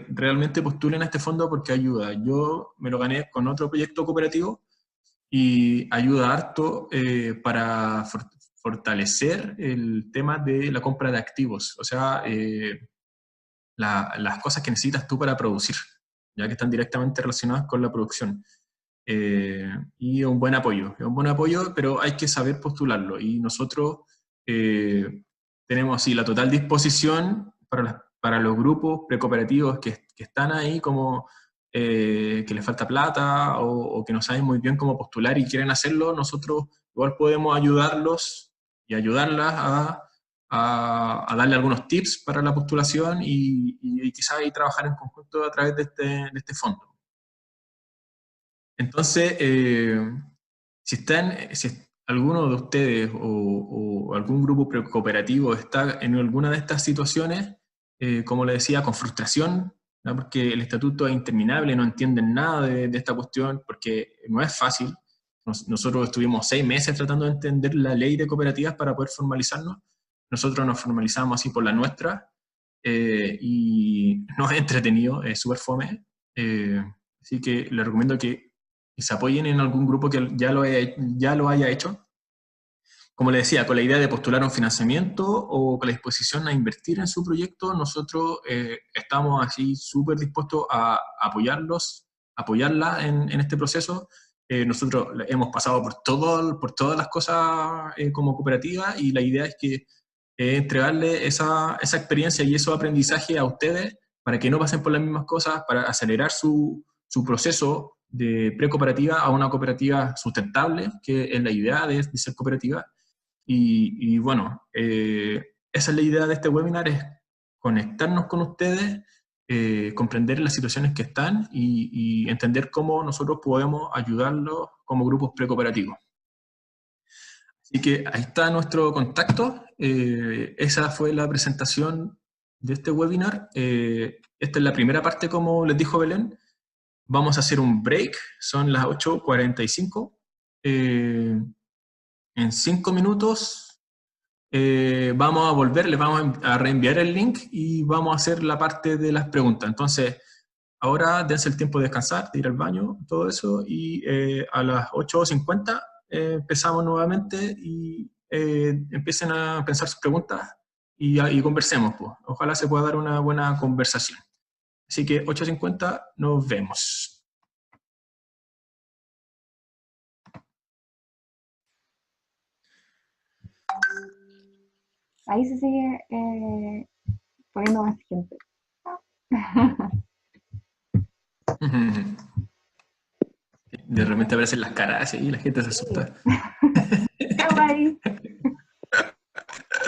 realmente postulen a este fondo porque ayuda. Yo me lo gané con otro proyecto cooperativo y ayuda harto para fortalecer el tema de la compra de activos, o sea, las cosas que necesitas tú para producir, ya que están directamente relacionadas con la producción. Y es un buen apoyo, pero hay que saber postularlo. Y nosotros tenemos así la total disposición para los grupos precooperativos que están ahí como que les falta plata o que no saben muy bien cómo postular y quieren hacerlo. Nosotros igual podemos ayudarlos y ayudarlas a darle algunos tips para la postulación y quizás ahí trabajar en conjunto a través de este fondo. Entonces, si alguno de ustedes o algún grupo cooperativo está en alguna de estas situaciones, como le decía, con frustración, ¿no? Porque el estatuto es interminable, no entienden nada de esta cuestión, porque no es fácil. Nosotros estuvimos 6 meses tratando de entender la ley de cooperativas para poder formalizarnos. Nosotros nos formalizamos así por la nuestra, y no es entretenido, es súper fome. Así que les recomiendo que se apoyen en algún grupo que ya lo haya hecho. Como les decía, con la idea de postular un financiamiento o con la disposición a invertir en su proyecto, nosotros estamos así súper dispuestos a apoyarla en este proceso. Nosotros hemos pasado por todas las cosas como cooperativa, y la idea es que entregarle esa experiencia y esos aprendizajes a ustedes para que no pasen por las mismas cosas, para acelerar su proceso de precooperativa a una cooperativa sustentable, que es la idea de ser cooperativa. Y bueno, esa es la idea de este webinar, es conectarnos con ustedes, comprender las situaciones que están y entender cómo nosotros podemos ayudarlos como grupos precooperativos. Así que ahí está nuestro contacto. Esa fue la presentación de este webinar. Esta es la primera parte, como les dijo Belén. Vamos a hacer un break, son las 8:45. En 5 minutos vamos a volver, les vamos a reenviar el link y vamos a hacer la parte de las preguntas. Entonces, ahora dense el tiempo de descansar, de ir al baño, todo eso, y a las 8:50 empezamos nuevamente y empiecen a pensar sus preguntas y conversemos, pues. Ojalá se pueda dar una buena conversación. Así que 8:50, nos vemos. Ahí se sigue poniendo más gente. De repente aparecen las caras y la gente se asusta. Kawaii.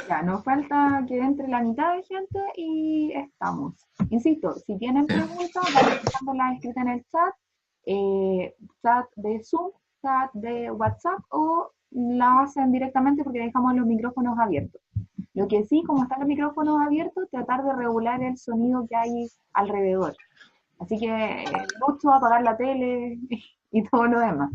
Ya, nos falta que entre la mitad de gente y estamos. Insisto, si tienen preguntas, vayan dejándolas escritas en el chat, chat de Zoom, chat de WhatsApp o la hacen directamente porque dejamos los micrófonos abiertos. Lo que sí, como están los micrófonos abiertos, tratar de regular el sonido que hay alrededor. Así que mucho apagar la tele y todo lo demás.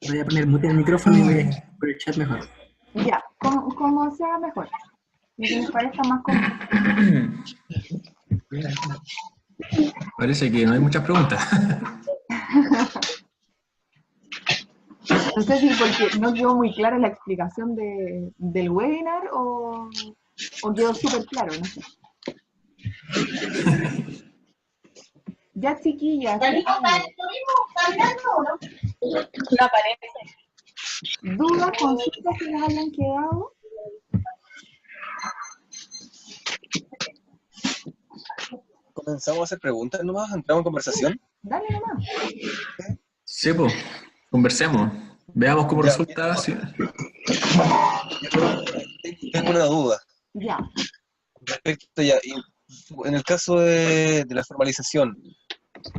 Voy a poner mute el micrófono y voy a por el chat mejor. Ya, como sea mejor. Lo que les parezca más cómodo. Parece que no hay muchas preguntas. No sé si porque no quedó muy clara la explicación del webinar o quedó súper claro, no sé. Ya, chiquillas. No aparece. ¿Dudas, consultas que les hayan quedado? Comenzamos a hacer preguntas nomás, entramos en conversación. Dale nomás. Sí, pues, conversemos. Veamos cómo Ya, resulta. Sí. Tengo una duda Ya. respecto ya, en el caso de la formalización,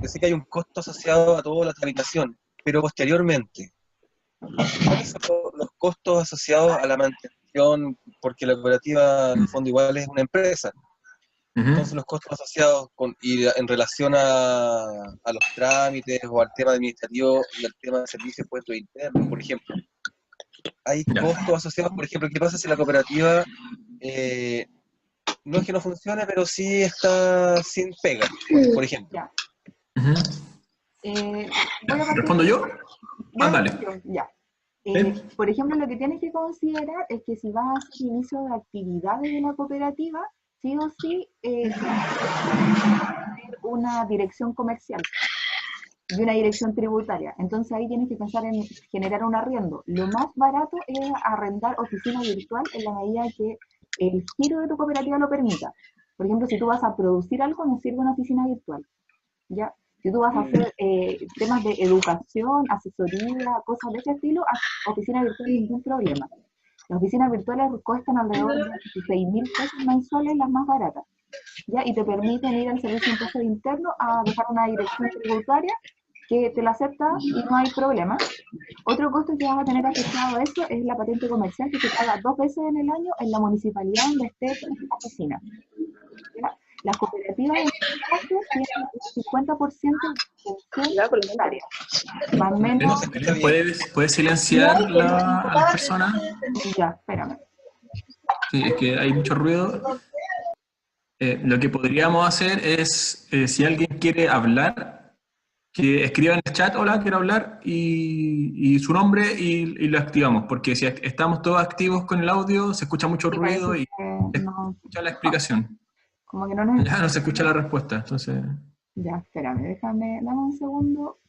yo sé que hay un costo asociado a toda la tramitación, pero posteriormente, ¿cuáles son los costos asociados a la mantención? Porque la cooperativa, en el fondo, igual es una empresa. Entonces, los costos asociados en relación a los trámites o al tema administrativo y al tema de servicios puestos internos, por ejemplo. Hay Ya. costos asociados, por ejemplo, ¿qué pasa si la cooperativa no es que no funcione, pero sí está sin pega, por ejemplo? Ya. Ujú. Voy a partir. ¿Respondo yo? Voy a Dale. partir yo, ya. ¿Sí? Por ejemplo, lo que tienes que considerar es que si vas a hacer inicio de actividades de la cooperativa, sí o sí, tienes que tener una dirección comercial y una dirección tributaria. Entonces ahí tienes que pensar en generar un arriendo. Lo más barato es arrendar oficina virtual en la medida que el giro de tu cooperativa lo permita. Por ejemplo, si tú vas a producir algo, nos sirve una oficina virtual. ¿Ya? Si tú vas a hacer temas de educación, asesoría, cosas de ese estilo, haz oficina virtual sin ningún problema. Las oficinas virtuales cuestan alrededor de 16.000 pesos mensuales, las más baratas, ¿ya? Y te permiten ir al servicio de impuestos internos a dejar una dirección tributaria que te la acepta y no hay problema. Otro costo que vas a tener asociado a eso es la patente comercial que se paga 2 veces en el año en la municipalidad donde esté tu oficina. ¿Ya? Las cooperativas en este caso tienen un 50% de exención tributaria. Más o menos. ¿Puedes silenciar a las personas? Ya, espérame. Sí, es que hay mucho ruido. Lo que podríamos hacer es, si alguien quiere hablar, que escriba en el chat, hola, quiero hablar, y su nombre y lo activamos, porque si estamos todos activos con el audio, se escucha mucho Sí, ruido parece y que se no, escucha la explicación. como que no nos. Ya no se escucha la respuesta, entonces... Ya, espérame, dame un segundo.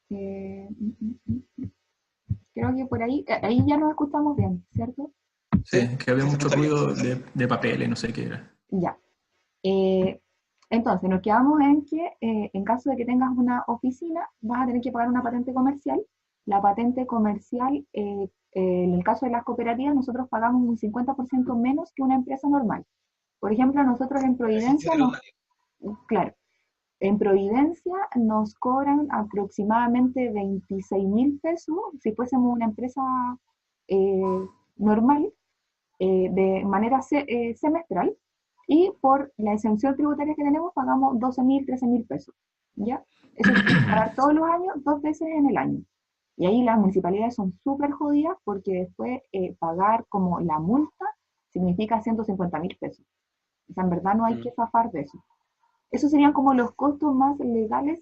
Creo que por ahí ya nos escuchamos bien, ¿cierto? Sí, que había Sí, se mucho escucha bien. ruido de papeles, no sé qué era. Ya. Entonces, nos quedamos en que en caso de que tengas una oficina, vas a tener que pagar una patente comercial. La patente comercial, en el caso de las cooperativas, nosotros pagamos un 50% menos que una empresa normal. Por ejemplo, nosotros en Providencia, claro, en Providencia nos cobran aproximadamente 26.000 pesos si fuésemos una empresa normal, de manera semestral, y por la exención tributaria que tenemos pagamos 12.000, 13.000 pesos. ¿Ya? Eso es pagar todos los años, 2 veces en el año. Y ahí las municipalidades son súper jodidas porque después pagar como la multa significa 150.000 pesos. O sea, en verdad no hay que zafar de eso. Esos serían como los costos más legales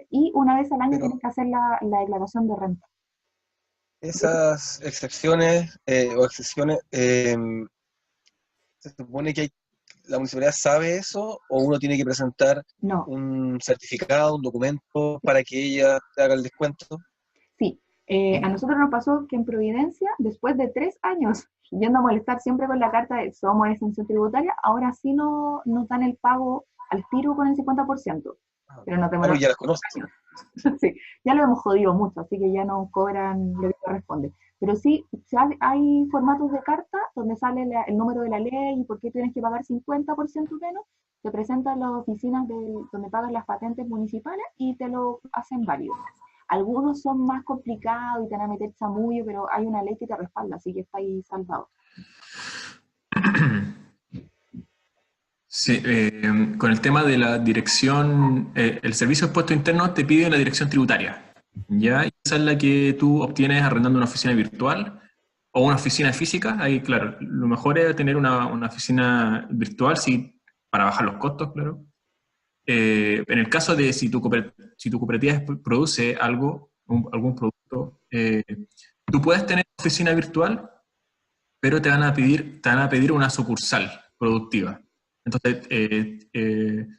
y una vez al año Pero tienes que hacer la declaración de renta. esas excepciones o excepciones, ¿se supone que la municipalidad sabe eso o uno tiene que presentar No, un certificado, un documento para que ella te haga el descuento? sí. A nosotros nos pasó que en Providencia, después de 3 años yendo a molestar siempre con la carta de somos exención tributaria, ahora sí nos dan el pago al tiro con el 50%. Pero no Ah, pues ya las conoces. Sí, ya lo hemos jodido mucho, así que ya nos cobran lo que corresponde. Pero sí, hay formatos de carta donde sale el número de la ley y por qué tienes que pagar 50% menos, te presentan las oficinas donde pagan las patentes municipales y te lo hacen válido. Algunos son más complicados y te van a meter chamullo, pero hay una ley que te respalda, así que está ahí salvado. Sí, con el tema de la dirección, el servicio de impuesto interno te pide la dirección tributaria, ¿ya? Y esa es la que tú obtienes arrendando una oficina virtual o una oficina física. Ahí, claro, lo mejor es tener una oficina virtual, sí, para bajar los costos, claro. En el caso de si tu cooperativa produce algo, algún producto, tú puedes tener oficina virtual, pero te van a pedir una sucursal productiva. Entonces,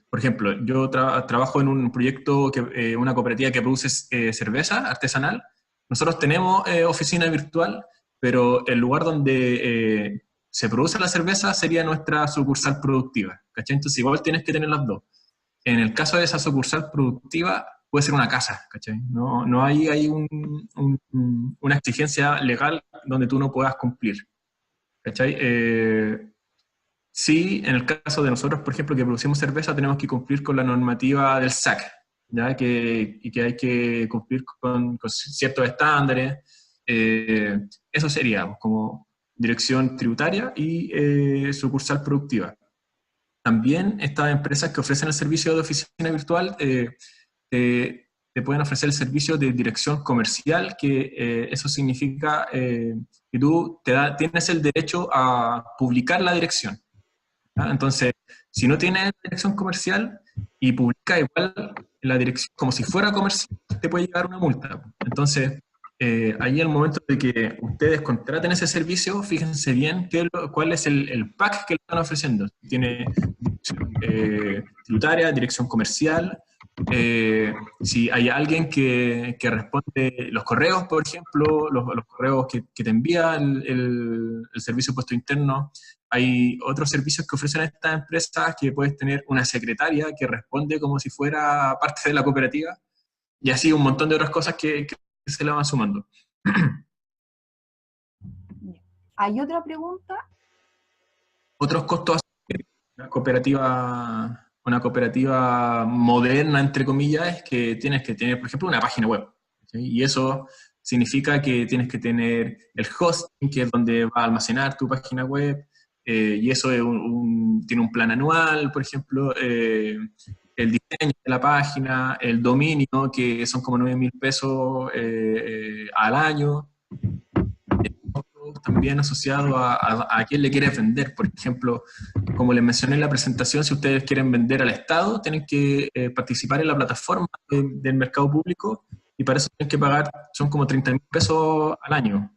por ejemplo, yo trabajo en un proyecto, una cooperativa que produce cerveza artesanal. Nosotros tenemos oficina virtual, pero el lugar donde se produce la cerveza sería nuestra sucursal productiva, ¿cachai? Entonces, igual tienes que tener las dos. En el caso de esa sucursal productiva, puede ser una casa, ¿cachai? No hay una exigencia legal donde tú no puedas cumplir, ¿cachai? Sí, en el caso de nosotros, por ejemplo, que producimos cerveza, tenemos que cumplir con la normativa del SAC, ¿ya? Y que hay que cumplir con ciertos estándares. Eso sería como dirección tributaria y sucursal productiva. También estas empresas que ofrecen el servicio de oficina virtual te pueden ofrecer el servicio de dirección comercial, que eso significa que tú tienes el derecho a publicar la dirección. ¿Ah? Entonces, si no tienes dirección comercial y publica igual la dirección como si fuera comercial, te puede llegar una multa. Entonces, ahí en el momento de que ustedes contraten ese servicio, fíjense bien cuál es el pack que le están ofreciendo. Tiene dirección tributaria, dirección comercial. Si hay alguien que responde los correos, por ejemplo, los correos que te envía el servicio de impuesto interno. Hay otros servicios que ofrecen estas empresas que puedes tener una secretaria que responde como si fuera parte de la cooperativa, y así un montón de otras cosas que se le van sumando. Hay otra pregunta. Otros costos, una cooperativa moderna, entre comillas, es que tienes que tener, por ejemplo, una página web, ¿sí? Y eso significa que tienes que tener el hosting, que es donde va a almacenar tu página web, y eso es tiene un plan anual, por ejemplo, el diseño de la página, el dominio, que son como 9.000 pesos al año. También asociado a quién le quieres vender. Por ejemplo, como les mencioné en la presentación, si ustedes quieren vender al Estado, tienen que participar en la plataforma del mercado público, y para eso tienen que pagar, son como 30.000 pesos al año.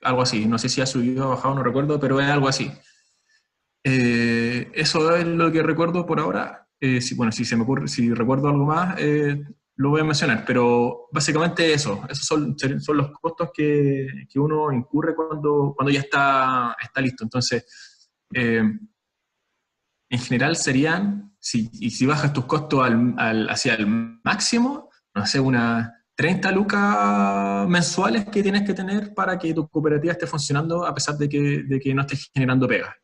Algo así, no sé si ha subido o bajado, no recuerdo, pero es algo así. Eso es lo que recuerdo por ahora. Si recuerdo algo más, lo voy a mencionar, pero básicamente esos son los costos que uno incurre cuando ya está listo. Entonces, en general serían, si bajas tus costos hacia el máximo, no sé, unas 30 lucas mensuales que tienes que tener para que tu cooperativa esté funcionando a pesar de que no estés generando pega.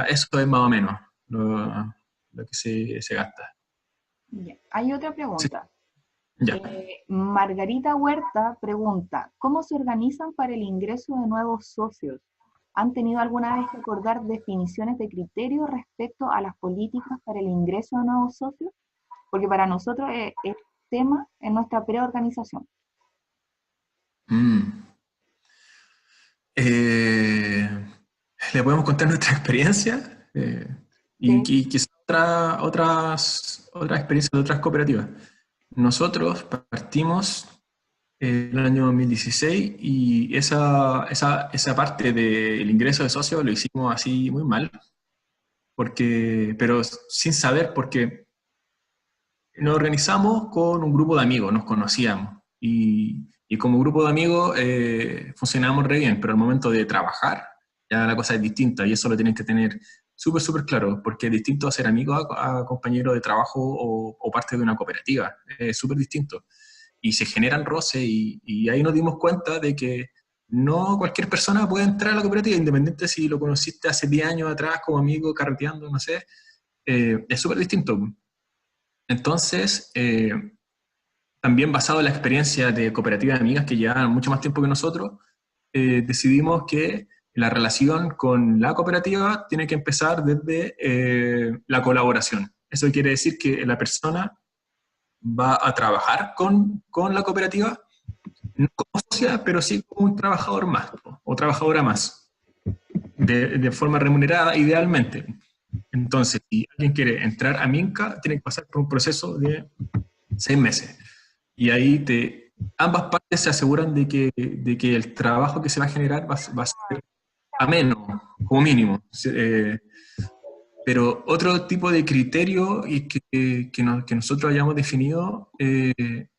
Eso es más o menos lo que se gasta. Ya. Hay otra pregunta. Sí. Ya. Margarita Huerta pregunta, ¿cómo se organizan para el ingreso de nuevos socios? ¿Han tenido alguna vez que acordar definiciones de criterios respecto a las políticas para el ingreso de nuevos socios? Porque para nosotros es tema en nuestra preorganización. ¿Le podemos contar nuestra experiencia? Y quizás otras experiencias de otras cooperativas. Nosotros partimos el año 2016 y esa parte del ingreso de socios lo hicimos así muy mal, pero sin saber, porque nos organizamos con un grupo de amigos, nos conocíamos, y como grupo de amigos funcionábamos re bien, pero al momento de trabajar ya la cosa es distinta, y eso lo tienen que tener súper claro, porque es distinto a ser amigo a compañero de trabajo o parte de una cooperativa, es súper distinto. Y se generan roces, y ahí nos dimos cuenta de que no cualquier persona puede entrar a la cooperativa, independiente si lo conociste hace 10 años atrás como amigo, carreteando, no sé, es súper distinto. Entonces, también basado en la experiencia de cooperativas de amigas que llevan mucho más tiempo que nosotros, decidimos que la relación con la cooperativa tiene que empezar desde la colaboración. Eso quiere decir que la persona va a trabajar con la cooperativa, no como socia, pero sí como un trabajador más, o trabajadora más, de forma remunerada idealmente. Entonces, si alguien quiere entrar a Minca, tiene que pasar por un proceso de 6 meses. Y ahí ambas partes se aseguran de que el trabajo que se va a generar va a ser ameno, como mínimo. Pero otro tipo de criterio y que nosotros hayamos definido,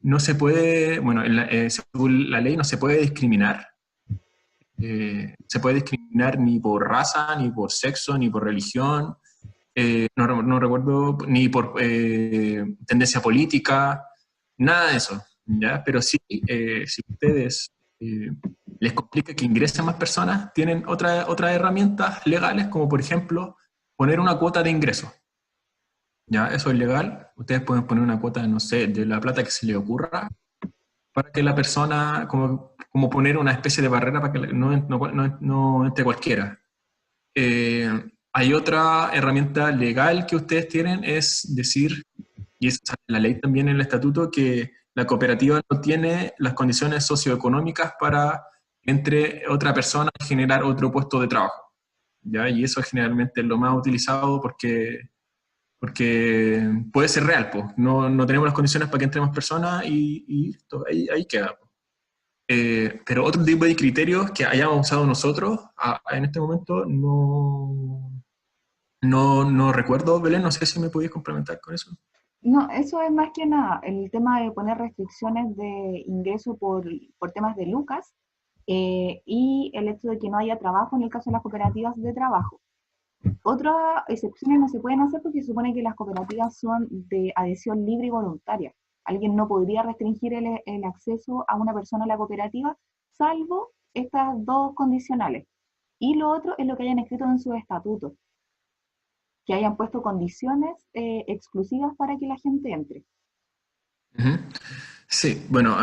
no se puede, bueno, según la ley no se puede discriminar. Se puede discriminar ni por raza, ni por sexo, ni por religión, no recuerdo, ni por tendencia política, nada de eso, ¿ya? Pero sí, si ustedes les complica que ingresen más personas, tienen otras herramientas legales, como por ejemplo, poner una cuota de ingreso. ¿Ya? Eso es legal. Ustedes pueden poner una cuota, no sé, de la plata que se les ocurra, para que la persona, como poner una especie de barrera para que no entre cualquiera. Hay otra herramienta legal que ustedes tienen, es decir, y es la ley también en el estatuto, que la cooperativa no tiene las condiciones socioeconómicas para, entre otra persona, generar otro puesto de trabajo, ¿ya? Y eso generalmente es lo más utilizado porque puede ser real, pues. No tenemos las condiciones para que entre más personas y ahí queda. Pero otro tipo de criterios que hayamos usado nosotros en este momento no recuerdo. Belén, no sé si me podías complementar con eso. No, eso es más que nada el tema de poner restricciones de ingreso por temas de lucas, y el hecho de que no haya trabajo en el caso de las cooperativas de trabajo. Otras excepciones no se pueden hacer porque se supone que las cooperativas son de adhesión libre y voluntaria. Alguien no podría restringir el acceso a una persona a la cooperativa, salvo estas dos condicionales. Y lo otro es lo que hayan escrito en sus estatutos, que hayan puesto condiciones exclusivas para que la gente entre. Uh-huh. Sí, bueno,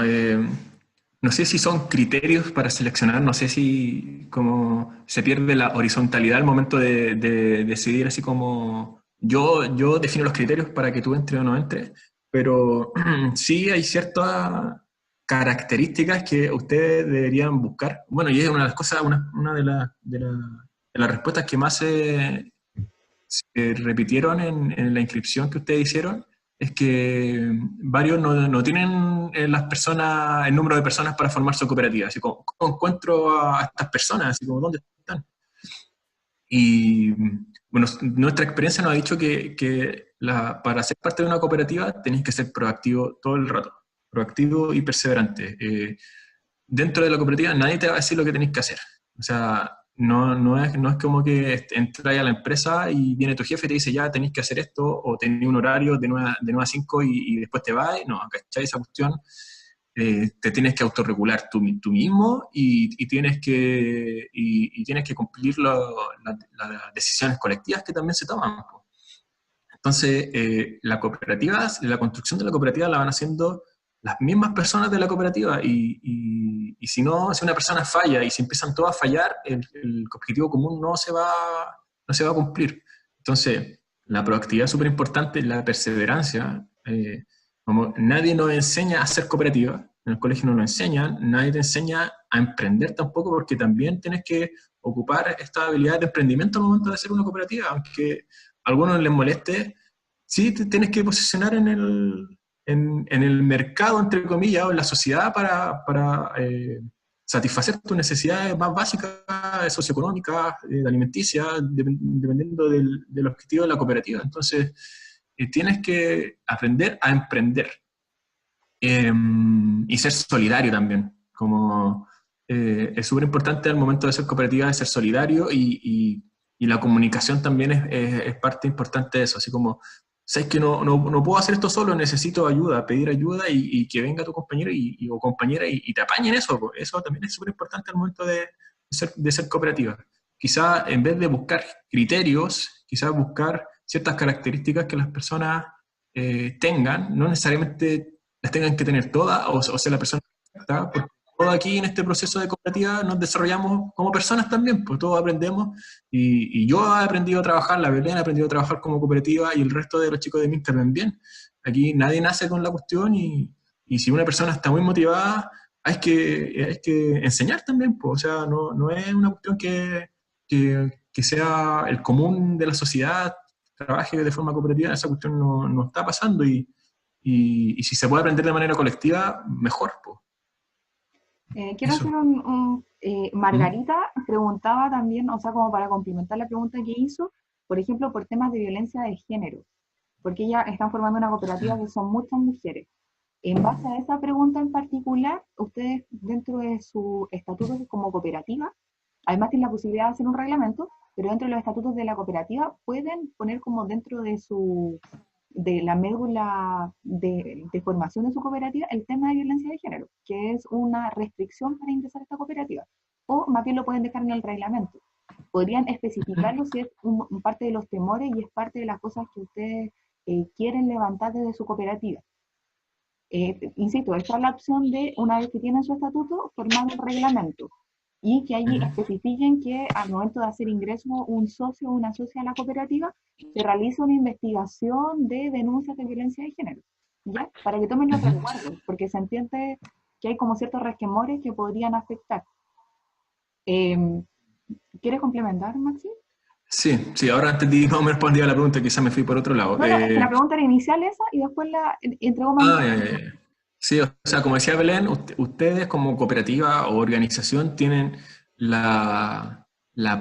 no sé si son criterios para seleccionar, no sé si como se pierde la horizontalidad al momento de decidir, así como yo defino los criterios para que tú entres o no entres, pero sí hay ciertas características que ustedes deberían buscar. Bueno, y es una de las cosas, una de las respuestas que más se repitieron en la inscripción que ustedes hicieron, es que varios no tienen el número de personas para formar su cooperativa. Así como, ¿cómo encuentro a estas personas? Así como, ¿dónde están? Y bueno, nuestra experiencia nos ha dicho que para ser parte de una cooperativa tenéis que ser proactivo todo el rato, proactivo y perseverante. Dentro de la cooperativa nadie te va a decir lo que tenéis que hacer. O sea, no es como que entras a la empresa y viene tu jefe y te dice, ya tenéis que hacer esto, o tenéis un horario de 9 a 5 y después te vas. No, ¿cachai? Esa cuestión, te tienes que autorregular tú mismo y tienes que cumplir las decisiones colectivas que también se toman. Entonces, la construcción de la cooperativa la van haciendo las mismas personas de la cooperativa, y si una persona falla y si empiezan todos a fallar, el objetivo común no se va a cumplir. Entonces, la proactividad es súper importante, la perseverancia. Como nadie nos enseña a hacer cooperativa, en el colegio no nos enseñan, nadie te enseña a emprender tampoco, porque también tienes que ocupar esta habilidad de emprendimiento al momento de hacer una cooperativa, aunque a algunos les moleste. Sí, te tienes que posicionar en el mercado, entre comillas, o en la sociedad para satisfacer tus necesidades más básicas, socioeconómicas, alimenticias, dependiendo del objetivo de la cooperativa. Entonces, tienes que aprender a emprender y ser solidario también. Es súper importante al momento de ser cooperativa de ser solidario, y la comunicación también es parte importante de eso, así como sabes que no puedo hacer esto solo, necesito ayuda, pedir ayuda y que venga tu compañero o compañera y te apañen eso. Po. Eso también es súper importante al momento de ser cooperativa. Quizá en vez de buscar criterios, quizás buscar ciertas características que las personas tengan, no necesariamente las tengan que tener todas o ser la persona perfecta, porque todos aquí en este proceso de cooperativa nos desarrollamos como personas también, pues todos aprendemos y yo he aprendido a trabajar, la Belén ha aprendido a trabajar como cooperativa y el resto de los chicos de Minter también. Aquí nadie nace con la cuestión y si una persona está muy motivada, hay que enseñar también, pues, o sea, no es una cuestión que sea el común de la sociedad, trabaje de forma cooperativa, esa cuestión no está pasando y si se puede aprender de manera colectiva, mejor, pues. Quiero Eso. hacer Margarita preguntaba también, o sea, como para complementar la pregunta que hizo, por ejemplo, por temas de violencia de género, porque ellas están formando una cooperativa que son muchas mujeres. En base a esa pregunta en particular, ustedes dentro de su estatuto como cooperativa, además tienen la posibilidad de hacer un reglamento, pero dentro de los estatutos de la cooperativa pueden poner como dentro de la médula de formación de su cooperativa el tema de violencia de género, que es una restricción para ingresar a esta cooperativa. O más bien lo pueden dejar en el reglamento. Podrían especificarlo si es parte de los temores y es parte de las cosas que ustedes quieren levantar desde su cooperativa. Insisto, está la opción de, una vez que tienen su estatuto, formar un reglamento y que allí especifiquen que al momento de hacer ingreso un socio o una socia a la cooperativa, se realiza una investigación de denuncias de violencia de género, ¿ya? Para que tomen los resguardos, porque se entiende que hay como ciertos resquemores que podrían afectar. ¿Quieres complementar, Maxi? Sí, ahora entendí más o menos respondí a la pregunta, quizás me fui por otro lado. No, es que la pregunta era inicial esa y después la entregó más. Ya. Sí, o sea, como decía Belén, ustedes como cooperativa o organización tienen la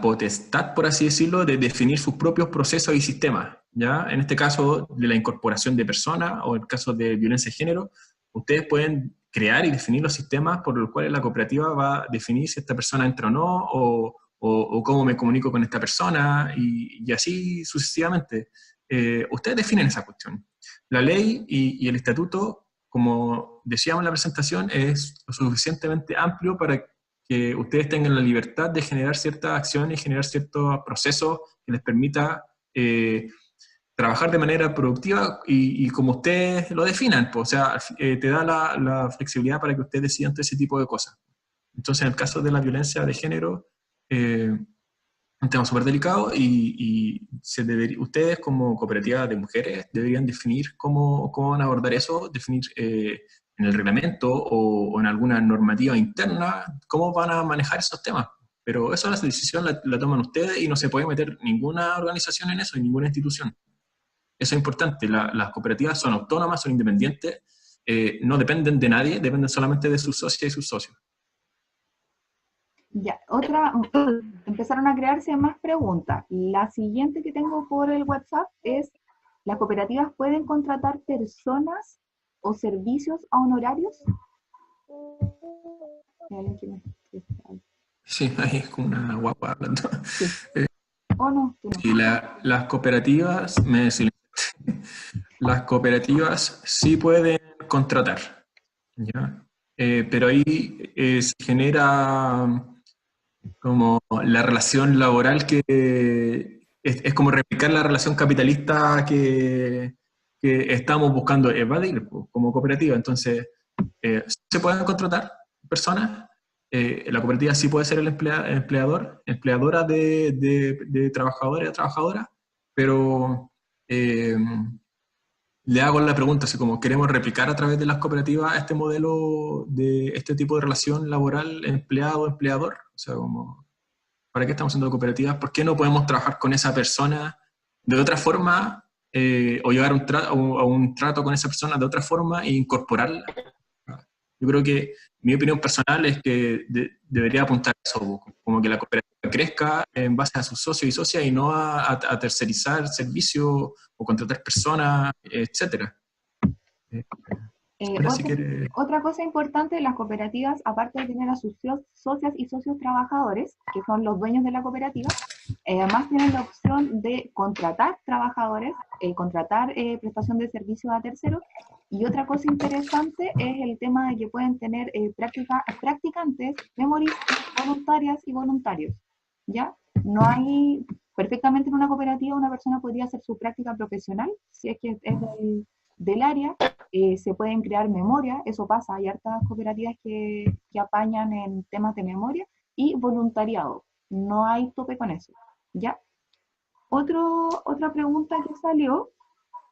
potestad, por así decirlo, de definir sus propios procesos y sistemas, ¿ya? En este caso, de la incorporación de personas o en el caso de violencia de género, ustedes pueden crear y definir los sistemas por los cuales la cooperativa va a definir si esta persona entra o no, o cómo me comunico con esta persona, y así sucesivamente. Ustedes definen esa cuestión. La ley y el estatuto, como decíamos en la presentación, es lo suficientemente amplio para que ustedes tengan la libertad de generar ciertas acciones y generar ciertos procesos que les permita trabajar de manera productiva y como ustedes lo definan, pues, o sea, te da la flexibilidad para que ustedes decidan todo ese tipo de cosas. Entonces, en el caso de la violencia de género, un tema súper delicado y ustedes como cooperativa de mujeres deberían definir cómo van a abordar eso, definir en el reglamento o en alguna normativa interna cómo van a manejar esos temas. Pero esa decisión la toman ustedes y no se puede meter ninguna organización en eso, ninguna institución. Eso es importante, las cooperativas son autónomas, son independientes, no dependen de nadie, dependen solamente de sus socios y sus socios. Ya, empezaron a crearse más preguntas. La siguiente que tengo por el WhatsApp es, ¿las cooperativas pueden contratar personas o servicios a honorarios? Sí, ahí es como una guapa hablando. Sí. ¿O no? ¿Tú no? Sí, las cooperativas, las cooperativas sí pueden contratar, ¿ya? Pero ahí se genera como la relación laboral que es como replicar la relación capitalista que estamos buscando evadir como cooperativa. Entonces, se pueden contratar personas, la cooperativa sí puede ser el empleadora de trabajadores o trabajadoras, pero le hago la pregunta, así como queremos replicar a través de las cooperativas este modelo de este tipo de relación laboral empleado-empleador, o sea, como, ¿para qué estamos haciendo cooperativas? ¿Por qué no podemos trabajar con esa persona de otra forma o llegar a un trato con esa persona de otra forma e incorporarla? Yo creo que mi opinión personal es que debería apuntar a eso, como que la cooperativa crezca en base a sus socios y socias y no a tercerizar servicios o contratar personas, etcétera. Ahora, si quiere... Otra cosa importante, las cooperativas, aparte de tener a sus socias y socios trabajadores, que son los dueños de la cooperativa, Además tienen la opción de contratar trabajadores, contratar prestación de servicios a terceros. Y otra cosa interesante es el tema de que pueden tener practicantes, memoristas, voluntarias y voluntarios. ¿Ya? No hay, perfectamente en una cooperativa una persona podría hacer su práctica profesional, si es que es del área, se pueden crear memorias, eso pasa, hay hartas cooperativas que apañan en temas de memoria, y voluntariado, no hay tope con eso, ¿ya? Otra pregunta que salió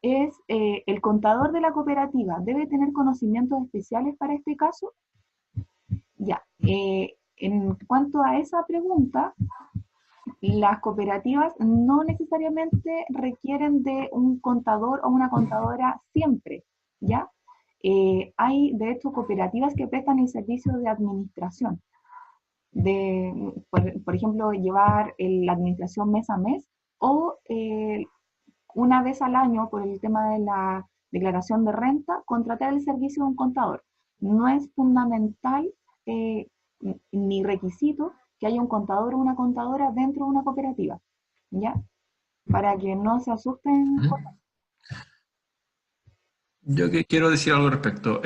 es, ¿el contador de la cooperativa debe tener conocimientos especiales para este caso? Ya, en cuanto a esa pregunta, las cooperativas no necesariamente requieren de un contador o una contadora siempre, ¿ya? Hay, de hecho, cooperativas que prestan el servicio de administración, por ejemplo, llevar la administración mes a mes, o una vez al año, por el tema de la declaración de renta, contratar el servicio de un contador. No es fundamental ni requisito que haya un contador o una contadora dentro de una cooperativa, ¿ya? Para que no se asusten. Yo que quiero decir algo al respecto.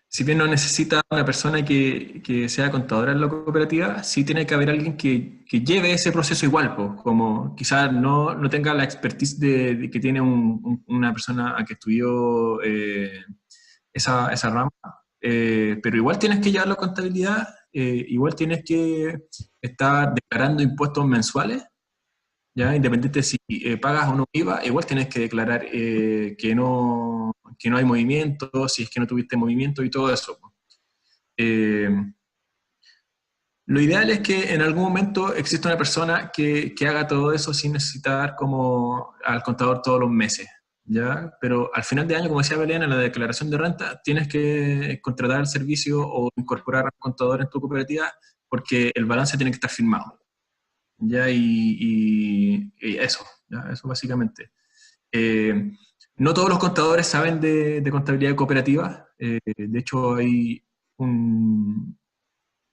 Si bien no necesita una persona que sea contadora en la cooperativa, sí tiene que haber alguien que lleve ese proceso igual, pues, como quizás no tenga la expertise de que tiene una persona que estudió esa rama, pero igual tienes que llevar la contabilidad, igual tienes que estar declarando impuestos mensuales, ¿ya? Independiente si pagas o no IVA, igual tienes que declarar que no hay movimiento, si es que no tuviste movimiento y todo eso. Eh, lo ideal es que en algún momento exista una persona que haga todo eso sin necesitar como al contador todos los meses, ¿ya? Pero al final de año, como decía Belén, en la declaración de renta, tienes que contratar el servicio o incorporar al contador en tu cooperativa porque el balance tiene que estar firmado. ¿Ya? Y eso, ¿ya? Eso básicamente. No todos los contadores saben de contabilidad cooperativa. De hecho, hay un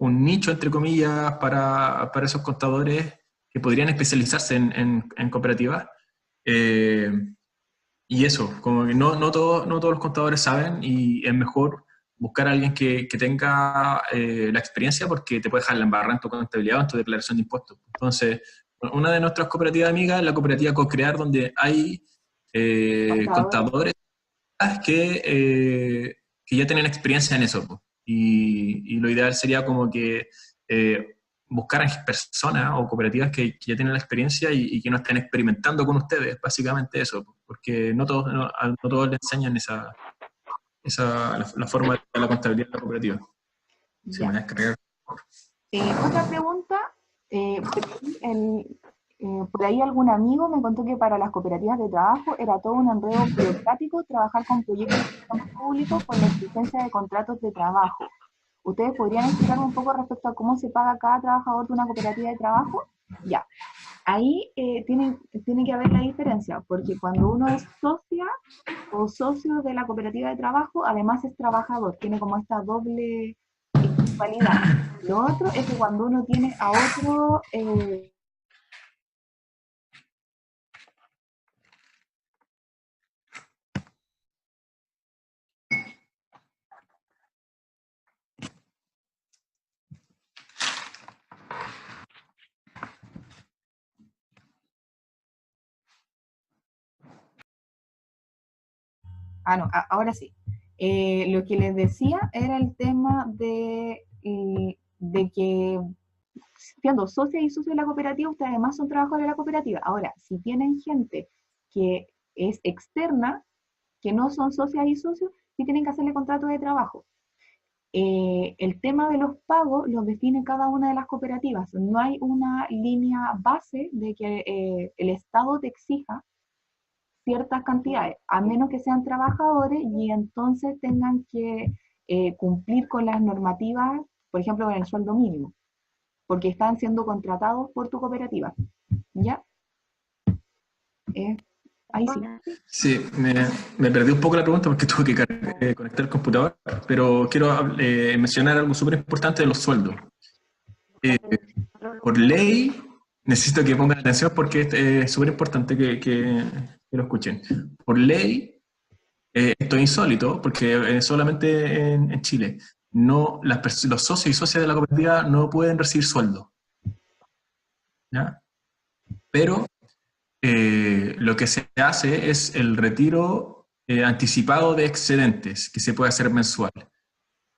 nicho, entre comillas, para esos contadores que podrían especializarse en cooperativas. Y eso, como que no todos los contadores saben, y es mejor buscar a alguien que tenga la experiencia, porque te puede dejar la embarrada en tu contabilidad o en tu declaración de impuestos. Entonces, una de nuestras cooperativas amigas es la cooperativa Co-Crear, donde hay contadores que ya tienen experiencia en eso, pues. Y lo ideal sería como que buscar personas o cooperativas que ya tienen la experiencia y que no estén experimentando con ustedes, básicamente eso, porque no todos les enseñan la forma de la contabilidad de la cooperativa. Se me va a Ya. descargar. Otra pregunta, por ahí algún amigo me contó que para las cooperativas de trabajo era todo un enredo burocrático trabajar con proyectos públicos por la existencia de contratos de trabajo. ¿Ustedes podrían explicarme un poco respecto a cómo se paga cada trabajador de una cooperativa de trabajo? Ya, ahí tiene que haber la diferencia, porque cuando uno es socia o socio de la cooperativa de trabajo, además es trabajador, tiene como esta doble validad. Lo otro es que cuando uno tiene a otro... no, ahora sí. Lo que les decía era el tema de que siendo socia y socio de la cooperativa, ustedes además son trabajadores de la cooperativa. Ahora, si tienen gente que es externa, que no son socias y socios, sí tienen que hacerle contrato de trabajo. El tema de los pagos los define cada una de las cooperativas. No hay una línea base de que el Estado te exija ciertas cantidades, a menos que sean trabajadores y entonces tengan que cumplir con las normativas, por ejemplo, con el sueldo mínimo, porque están siendo contratados por tu cooperativa. ¿Ya? Ahí sí. Sí, me perdí un poco la pregunta porque tuve que conectar el computador, pero quiero mencionar algo súper importante de los sueldos. Por ley, necesito que pongan atención porque es súper importante que lo escuchen. Por ley, esto es insólito, porque solamente en Chile, no, los socios y socias de la cooperativa no pueden recibir sueldo, ¿ya? Pero lo que se hace es el retiro anticipado de excedentes, que se puede hacer mensual.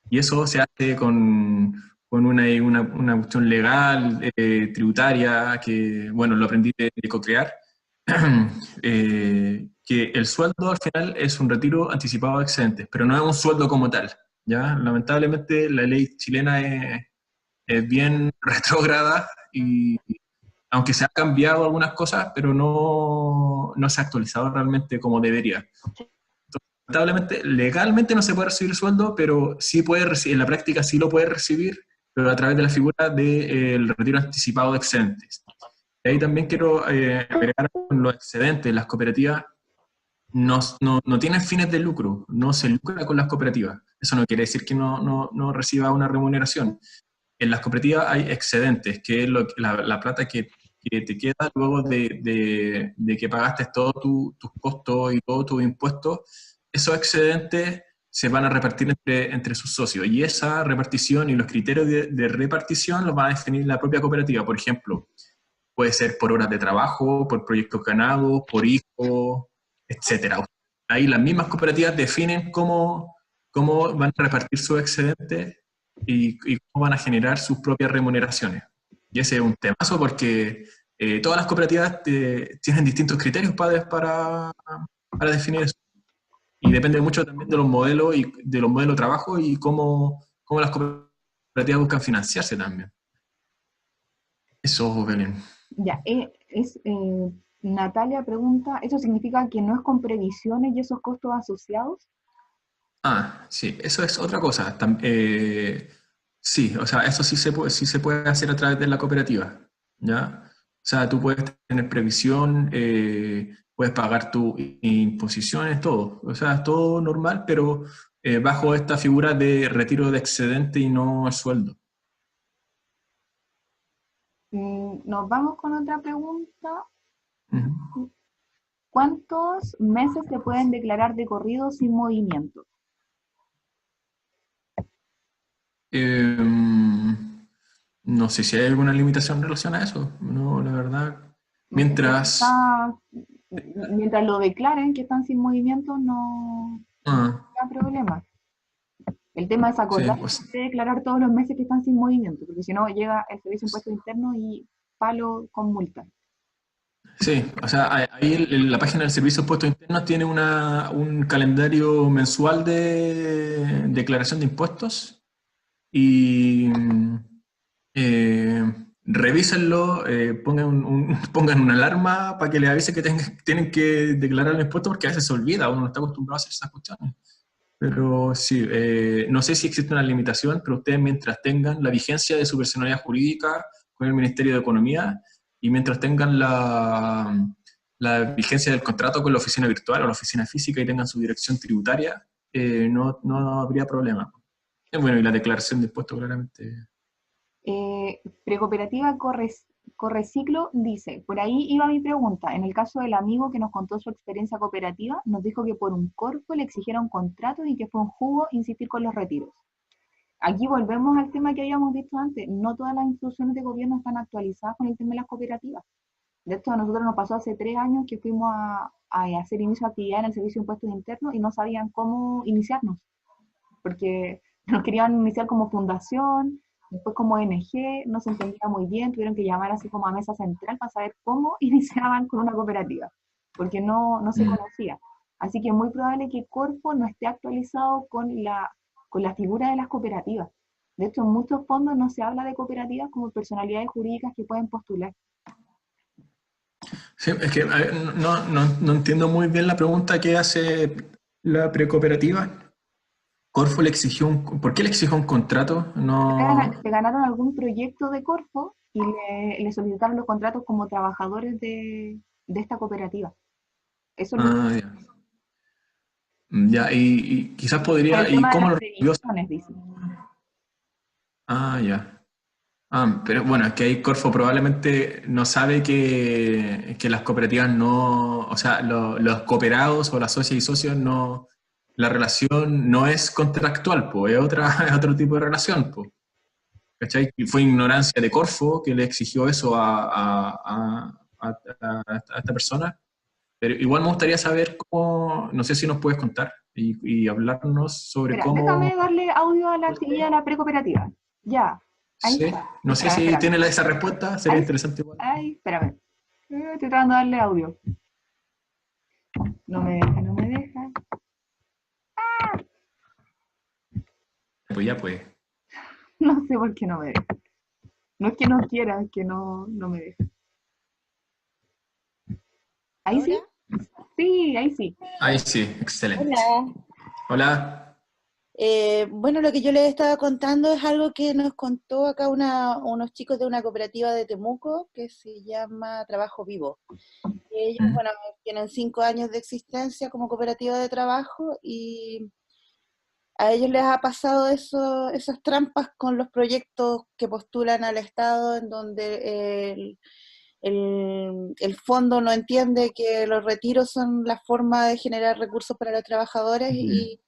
Y eso se hace con una cuestión legal, tributaria, que, bueno, lo aprendí de Cocrear, que el sueldo al final es un retiro anticipado de excedentes, pero no es un sueldo como tal, ¿ya? Lamentablemente la ley chilena es bien retrógrada y aunque se han cambiado algunas cosas, pero no se ha actualizado realmente como debería. Lamentablemente, legalmente no se puede recibir sueldo, pero sí puede recibir, en la práctica sí lo puede recibir, pero a través de la figura del retiro anticipado de excedentes. Y ahí también quiero agregar con los excedentes. Las cooperativas no tienen fines de lucro, no se lucra con las cooperativas. Eso no quiere decir que no reciba una remuneración. En las cooperativas hay excedentes, que es la plata que te queda luego de que pagaste todos tus costos y todos tus impuestos. Esos excedentes se van a repartir entre sus socios, y esa repartición y los criterios de repartición los va a definir la propia cooperativa. Por ejemplo, puede ser por horas de trabajo, por proyectos ganados, por hijos, etcétera. Ahí las mismas cooperativas definen cómo van a repartir sus excedentes y cómo van a generar sus propias remuneraciones. Y ese es un temazo porque todas las cooperativas tienen distintos criterios para definir eso. Y depende mucho también de los modelos de trabajo y cómo las cooperativas buscan financiarse también. Eso, Belén. Ya, Natalia pregunta, ¿eso significa que no es con previsiones y esos costos asociados? Ah, sí, eso es otra cosa. Sí, o sea, eso sí se puede hacer a través de la cooperativa, ¿ya? O sea, tú puedes tener previsión, puedes pagar tus imposiciones, todo. O sea, es todo normal, pero bajo esta figura de retiro de excedente y no el sueldo. Nos vamos con otra pregunta. Ujú. ¿Cuántos meses se pueden declarar de corrido sin movimiento? No sé si hay alguna limitación en relación a eso. No, la verdad. Mientras... Mientras lo declaren que están sin movimiento, no Ah, hay problema. El tema es sí, acordar pues, de declarar todos los meses que están sin movimiento, porque si no llega el Servicio de Impuestos Internos y palo con multa. sí, o sea, ahí la página del Servicio de Impuestos Internos tiene un calendario mensual de declaración de impuestos y revísenlo, pongan una alarma para que les avise que tienen que declarar el impuesto, porque a veces se olvida, uno no está acostumbrado a hacer esas cuestiones. Pero sí, no sé si existe una limitación, pero ustedes, mientras tengan la vigencia de su personalidad jurídica con el Ministerio de Economía y mientras tengan la vigencia del contrato con la oficina virtual o la oficina física y tengan su dirección tributaria, no habría problema. Bueno, y la declaración de impuestos, claramente. Precooperativa Correciclo dice, por ahí iba mi pregunta, en el caso del amigo que nos contó su experiencia cooperativa, nos dijo que por un corpo le exigieron contrato y que fue un jugo insistir con los retiros. Aquí volvemos al tema que habíamos visto antes, no todas las instituciones de gobierno están actualizadas con el tema de las cooperativas. De esto a nosotros nos pasó hace 3 años que fuimos a hacer inicio de actividad en el Servicio de Impuestos Internos y no sabían cómo iniciarnos, porque nos querían iniciar como fundación, después como ONG, no se entendía muy bien, tuvieron que llamar así como a mesa central para saber cómo iniciaban con una cooperativa, porque no se conocía. Así que es muy probable que Corfo no esté actualizado con la figura de las cooperativas. De hecho, en muchos fondos no se habla de cooperativas como personalidades jurídicas que pueden postular. Sí, es que a ver, no entiendo muy bien la pregunta que hace la precooperativa. Corfo le exigió ¿por qué le exigió un contrato? No. Se ganaron algún proyecto de Corfo y le solicitaron los contratos como trabajadores de esta cooperativa. Eso es lo que Ah, ya. Ya, y quizás por podría, el ¿y tema de cómo las lo recibió? previsiones, dicen. Ah, ya. Pero bueno, es que ahí Corfo probablemente no sabe que las cooperativas no, o sea, los cooperados o las socias y socios no, la relación no es contractual, pues, es otra, es otro tipo de relación, pues. ¿Cachai? Y fue ignorancia de Corfo que le exigió eso a esta persona. Pero igual me gustaría saber cómo, no sé si nos puedes contar y hablarnos sobre Espera, cómo, déjame darle audio a la actividad de la precooperativa. Ya, ahí sí, está. no sé Espérame, si espérame. tiene esa respuesta, sería Ahí, interesante igual. ahí, espérame. Estoy tratando de darle audio. No me deja, no me deja. Pues ya, pues. No sé por qué no me deja. No es que no quiera, es que no me deja. ¿Ahí Ahora, sí? Sí, ahí sí. Ahí sí, excelente. hola. Hola. Bueno, lo que yo les estaba contando es algo que nos contó acá unos chicos de una cooperativa de Temuco que se llama Trabajo Vivo. Ellos, Mm, bueno, tienen 5 años de existencia como cooperativa de trabajo y a ellos les ha pasado esas trampas con los proyectos que postulan al Estado en donde el fondo no entiende que los retiros son la forma de generar recursos para los trabajadores mm,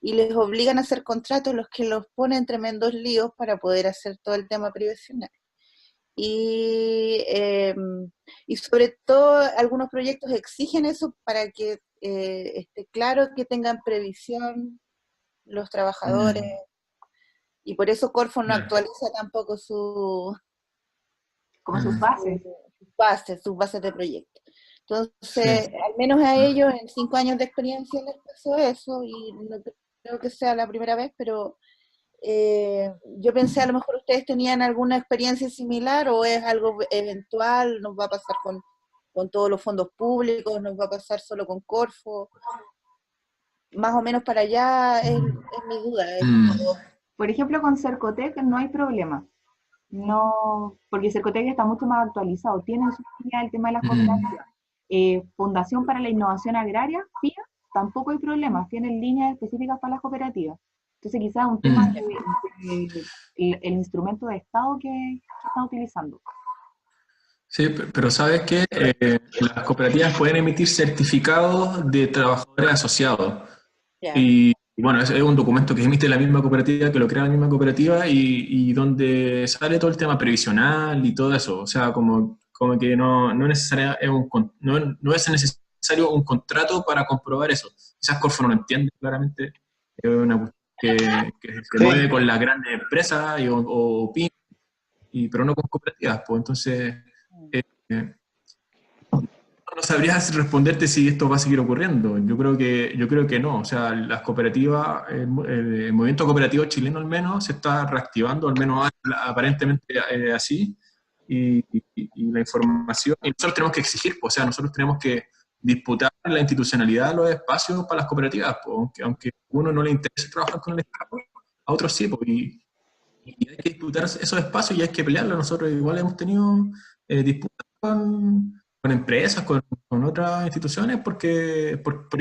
y les obligan a hacer contratos, los que los ponen en tremendos líos para poder hacer todo el tema previsional. Y, eh, y sobre todo algunos proyectos exigen eso para que esté claro que tengan previsión los trabajadores, mm, y por eso Corfo no ya, actualiza tampoco Como sus mm, bases. sus bases de proyecto. Entonces, sí. al menos a ellos en 5 años de experiencia les pasó eso, y no creo que sea la primera vez, pero yo pensé a lo mejor ustedes tenían alguna experiencia similar o es algo eventual, nos va a pasar con todos los fondos públicos, nos va a pasar solo con Corfo, más o menos para allá es mi duda. Mm, Por ejemplo, con Cercotec no hay problema. No, porque Cercotec está mucho más actualizado. Tiene en su línea el tema de las mm, cooperativas. Fundación para la Innovación Agraria, FIA, tampoco hay problema. Tienen líneas específicas para las cooperativas. Entonces, quizás es un tema mm. de el instrumento de Estado que están utilizando. Sí, pero ¿sabes qué? Las cooperativas pueden emitir certificados de trabajadores asociados. Ya. Y bueno, es un documento que emite la misma cooperativa, que lo crea la misma cooperativa y donde sale todo el tema previsional y todo eso. O sea, como que no, no es necesario un contrato para comprobar eso. Quizás Corfo no lo entiende claramente. Es una cuestión que se Sí, mueve con las grandes empresas o pymes, pero no con cooperativas. Pues entonces, eh, no sabrías responderte si esto va a seguir ocurriendo. Yo creo que no. O sea, las cooperativas, el movimiento cooperativo chileno al menos se está reactivando, al menos aparentemente así. Y la información, y nosotros tenemos que exigir, pues, o sea, nosotros tenemos que disputar la institucionalidad de los espacios para las cooperativas, pues, aunque a uno no le interese trabajar con el Estado, a otros sí, pues, y hay que disputar esos espacios y hay que pelearlos. Nosotros igual hemos tenido disputas con empresas, con otras instituciones, por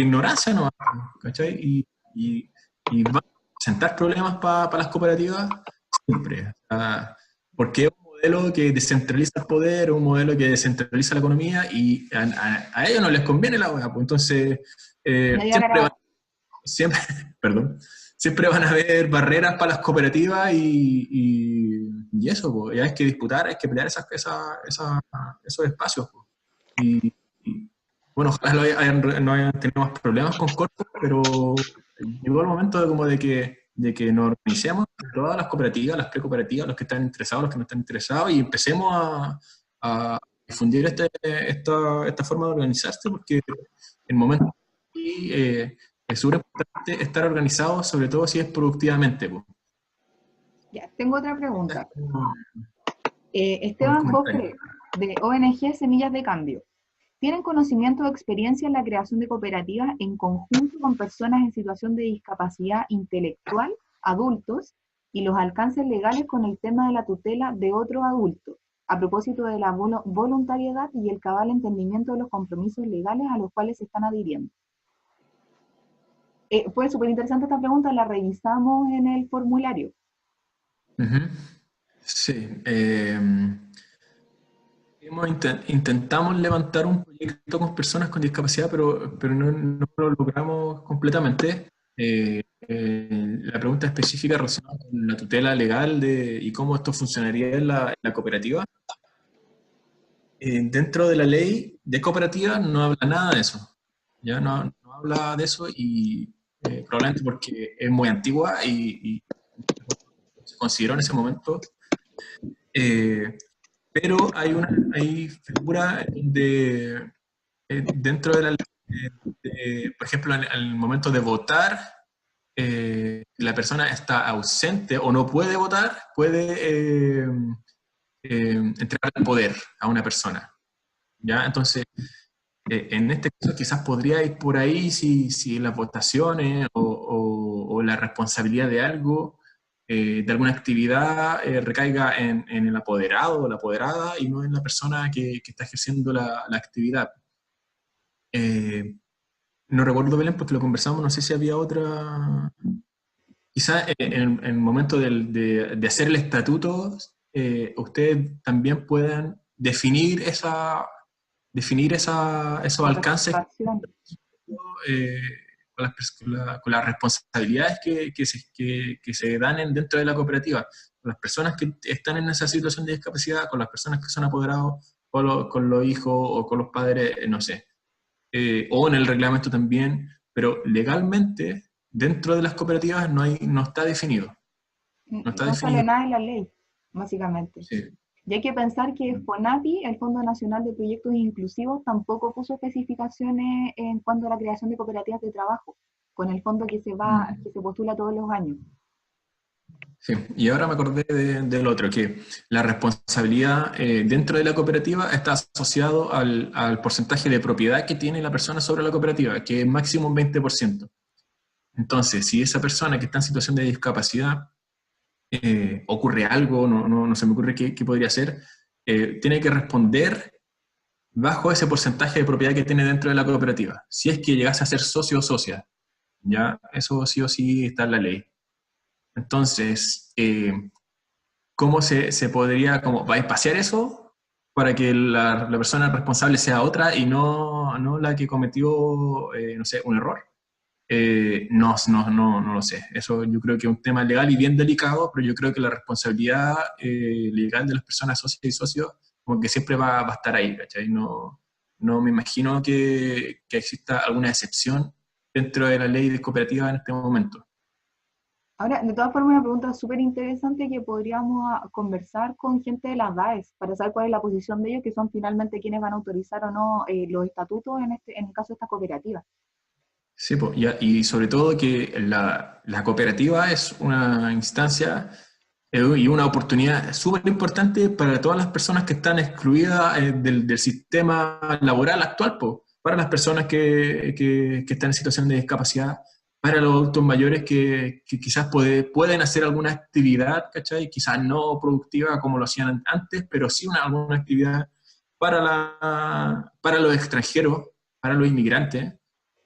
ignorancia, ¿no? ¿Cachai? Y van a presentar problemas para las cooperativas siempre. O sea, porque es un modelo que descentraliza el poder, un modelo que descentraliza la economía y a ellos no les conviene la hueá. Pues entonces, No diga siempre van cara, siempre, perdón, siempre van a haber barreras para las cooperativas y eso, po, y hay que disputar, hay que pelear esos espacios. Po. Y, bueno, ojalá no hayan tenido más problemas con Corfo, pero llegó el momento de que nos organicemos, todas las cooperativas, las precooperativas, los que están interesados, los que no están interesados, y empecemos a difundir esta forma de organizarse, porque el momento es súper importante estar organizado, sobre todo si es productivamente. Po. ya, tengo otra pregunta. Como el Esteban comentario. Cofre, de ONG Semillas de Cambio. ¿Tienen conocimiento o experiencia en la creación de cooperativas en conjunto con personas en situación de discapacidad intelectual, adultos, y los alcances legales con el tema de la tutela de otros adultos, a propósito de la voluntariedad y el cabal entendimiento de los compromisos legales a los cuales se están adhiriendo? Fue súper interesante esta pregunta, la revisamos en el formulario. Ujú. Sí. Intentamos levantar un proyecto con personas con discapacidad, pero no lo logramos completamente. La pregunta específica relacionada con la tutela legal y cómo esto funcionaría en la cooperativa. Dentro de la ley de cooperativa no habla nada de eso. Ya no habla de eso y probablemente porque es muy antigua y se consideró en ese momento. Pero hay figuras donde dentro de la ley, por ejemplo, en el momento de votar, la persona está ausente o no puede votar, puede entregar el poder a una persona. ¿Ya? Entonces, en este caso quizás podría ir por ahí si las votaciones o la responsabilidad de algo, de alguna actividad, recaiga en el apoderado o la apoderada y no en la persona que está ejerciendo la actividad. No recuerdo, Belén, porque lo conversamos, no sé si había otra. Quizás en el momento de hacer el estatuto, ustedes también puedan definir esos La alcances participación. eh, con las responsabilidades que se dan dentro de la cooperativa, con las personas que están en esa situación de discapacidad, con las personas que son apoderados, con los hijos o con los padres, no sé. O en el reglamento también, pero legalmente dentro de las cooperativas no está definido. No está No sale definido. nada en la ley, básicamente. Sí. Y hay que pensar que FONAPI, el Fondo Nacional de Proyectos Inclusivos, tampoco puso especificaciones en cuanto a la creación de cooperativas de trabajo, con el fondo que se postula todos los años. Sí, y ahora me acordé del otro, que la responsabilidad dentro de la cooperativa está asociado al porcentaje de propiedad que tiene la persona sobre la cooperativa, que es máximo un 20%. Entonces, si esa persona que está en situación de discapacidad ocurre algo, no se me ocurre qué podría ser, tiene que responder bajo ese porcentaje de propiedad que tiene dentro de la cooperativa. Si es que llegase a ser socio o socia, ya eso sí o sí está en la ley. Entonces, ¿cómo se podría como bypassar eso para que la persona responsable sea otra y no la que cometió, no sé, un error? No lo sé. Eso yo creo que es un tema legal y bien delicado, pero yo creo que la responsabilidad legal de las personas socias y socios como que siempre va a estar ahí, ¿cachai? No me imagino que exista alguna excepción dentro de la ley de cooperativa en este momento. Ahora, de todas formas, una pregunta súper interesante que podríamos conversar con gente de las DAES para saber cuál es la posición de ellos, que son finalmente quienes van a autorizar o no los estatutos en el caso de esta cooperativa. Sí, po, y sobre todo que la cooperativa es una instancia y una oportunidad súper importante para todas las personas que están excluidas del sistema laboral actual, po, para las personas que están en situación de discapacidad, para los adultos mayores que quizás pueden hacer alguna actividad, ¿cachai? Quizás no productiva como lo hacían antes, pero sí alguna actividad para los extranjeros, para los inmigrantes.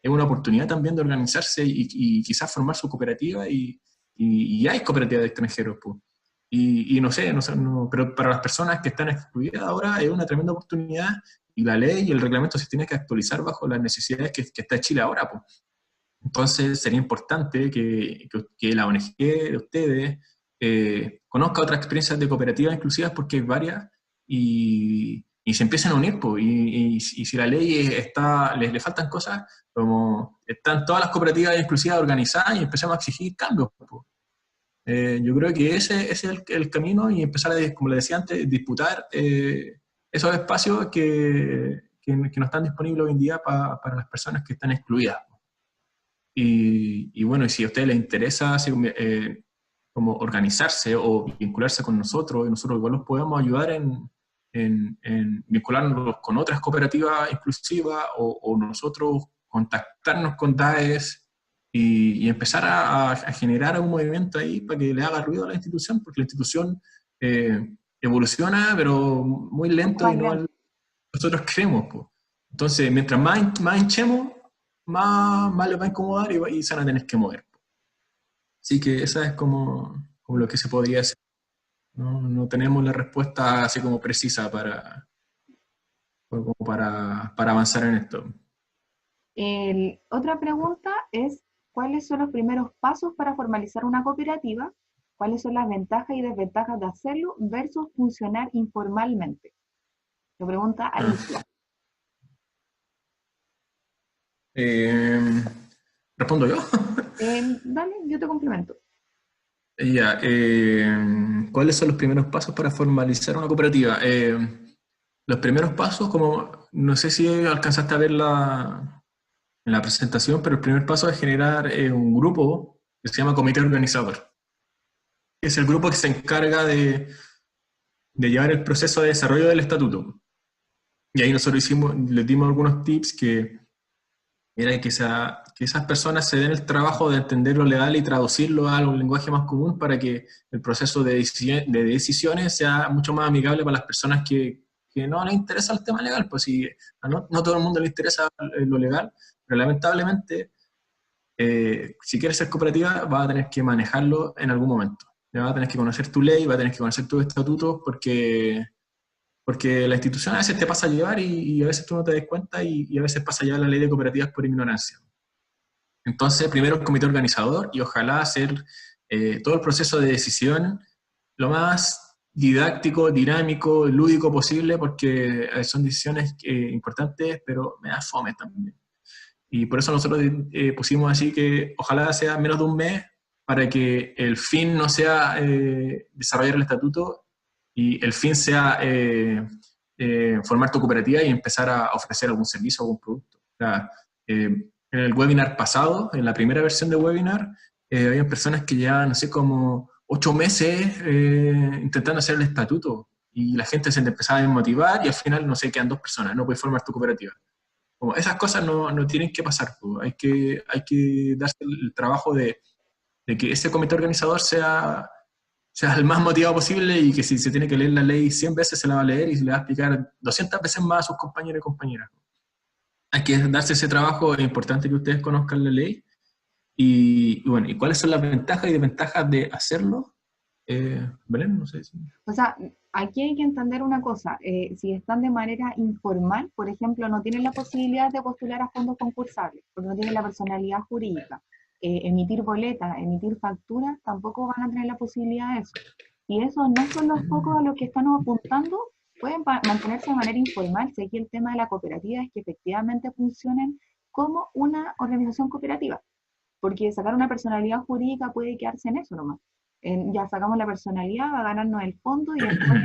Es una oportunidad también de organizarse y quizás formar su cooperativa y hay cooperativas de extranjeros, pues. Y no sé, pero para las personas que están excluidas ahora es una tremenda oportunidad y la ley y el reglamento se tiene que actualizar bajo las necesidades que está Chile ahora, pues. Entonces sería importante que la ONG de ustedes conozca otras experiencias de cooperativas inclusivas porque hay varias y se empiezan a unir, pues, y si la ley le faltan cosas, como están todas las cooperativas inclusivas organizadas y empezamos a exigir cambios, pues. Yo creo que ese es el camino y empezar a, como le decía antes, disputar esos espacios que no están disponibles hoy en día para las personas que están excluidas. Y bueno, y si a ustedes les interesa así, como organizarse o vincularse con nosotros, y nosotros igual los podemos ayudar en vincularnos con otras cooperativas inclusivas o nosotros contactarnos con DAES y empezar a generar un movimiento ahí para que le haga ruido a la institución, porque la institución evoluciona, pero muy lento y no nosotros creemos. Pues. Entonces, mientras más hinchemos, más les va a incomodar y se van a tener que mover. Así que esa es como lo que se podría hacer. No tenemos la respuesta así como precisa para avanzar en esto. Otra pregunta es, ¿cuáles son los primeros pasos para formalizar una cooperativa? ¿Cuáles son las ventajas y desventajas de hacerlo versus funcionar informalmente? Lo pregunta Alicia. ¿Respondo yo? Dale, yo te complemento. Ya, ¿cuáles son los primeros pasos para formalizar una cooperativa? Los primeros pasos, como no sé si alcanzaste a ver en la presentación, pero el primer paso es generar un grupo que se llama comité organizador. Es el grupo que se encarga de llevar el proceso de desarrollo del estatuto. Y ahí nosotros les dimos algunos tips que era que esas personas se den el trabajo de entender lo legal y traducirlo a un lenguaje más común para que el proceso de decisiones sea mucho más amigable para las personas que no les interesa el tema legal. Pues si no todo el mundo le interesa lo legal, pero lamentablemente, si quieres ser cooperativa, vas a tener que manejarlo en algún momento. Vas a tener que conocer tu ley, vas a tener que conocer tus estatutos, porque la institución a veces te pasa a llevar y a veces tú no te das cuenta y a veces pasa a llevar la ley de cooperativas por ignorancia. Entonces, primero el comité organizador y ojalá hacer todo el proceso de decisión lo más didáctico, dinámico, lúdico posible, porque son decisiones importantes, pero me da fome también. Y por eso nosotros pusimos así que ojalá sea menos de un mes para que el fin no sea desarrollar el estatuto y el fin sea formar tu cooperativa y empezar a ofrecer algún servicio o algún producto. O sea, en el webinar pasado, en la primera versión de webinar, había personas que llevaban, no sé, como 8 meses intentando hacer el estatuto y la gente se empezaba a desmotivar y al final, no sé, quedan 2 personas, no puedes formar tu cooperativa. Como esas cosas no tienen que pasar, pues. Hay que darse el trabajo de que ese comité organizador sea el más motivado posible y que si se tiene que leer la ley 100 veces se la va a leer y se le va a explicar 200 veces más a sus compañeros y compañeras. Hay que darse ese trabajo, es importante que ustedes conozcan la ley y bueno, ¿y cuáles son las ventajas y desventajas de hacerlo? Belén, no sé si... O sea, aquí hay que entender una cosa, si están de manera informal, por ejemplo, no tienen la posibilidad de postular a fondos concursables, porque no tienen la personalidad jurídica, emitir boletas, emitir facturas, tampoco van a tener la posibilidad de eso. Y esos no son los pocos a los que estamos apuntando, pueden mantenerse de manera informal, si aquí el tema de la cooperativa es que efectivamente funcionen como una organización cooperativa, porque sacar una personalidad jurídica puede quedarse en eso nomás. Ya sacamos la personalidad, va a ganarnos el fondo y después,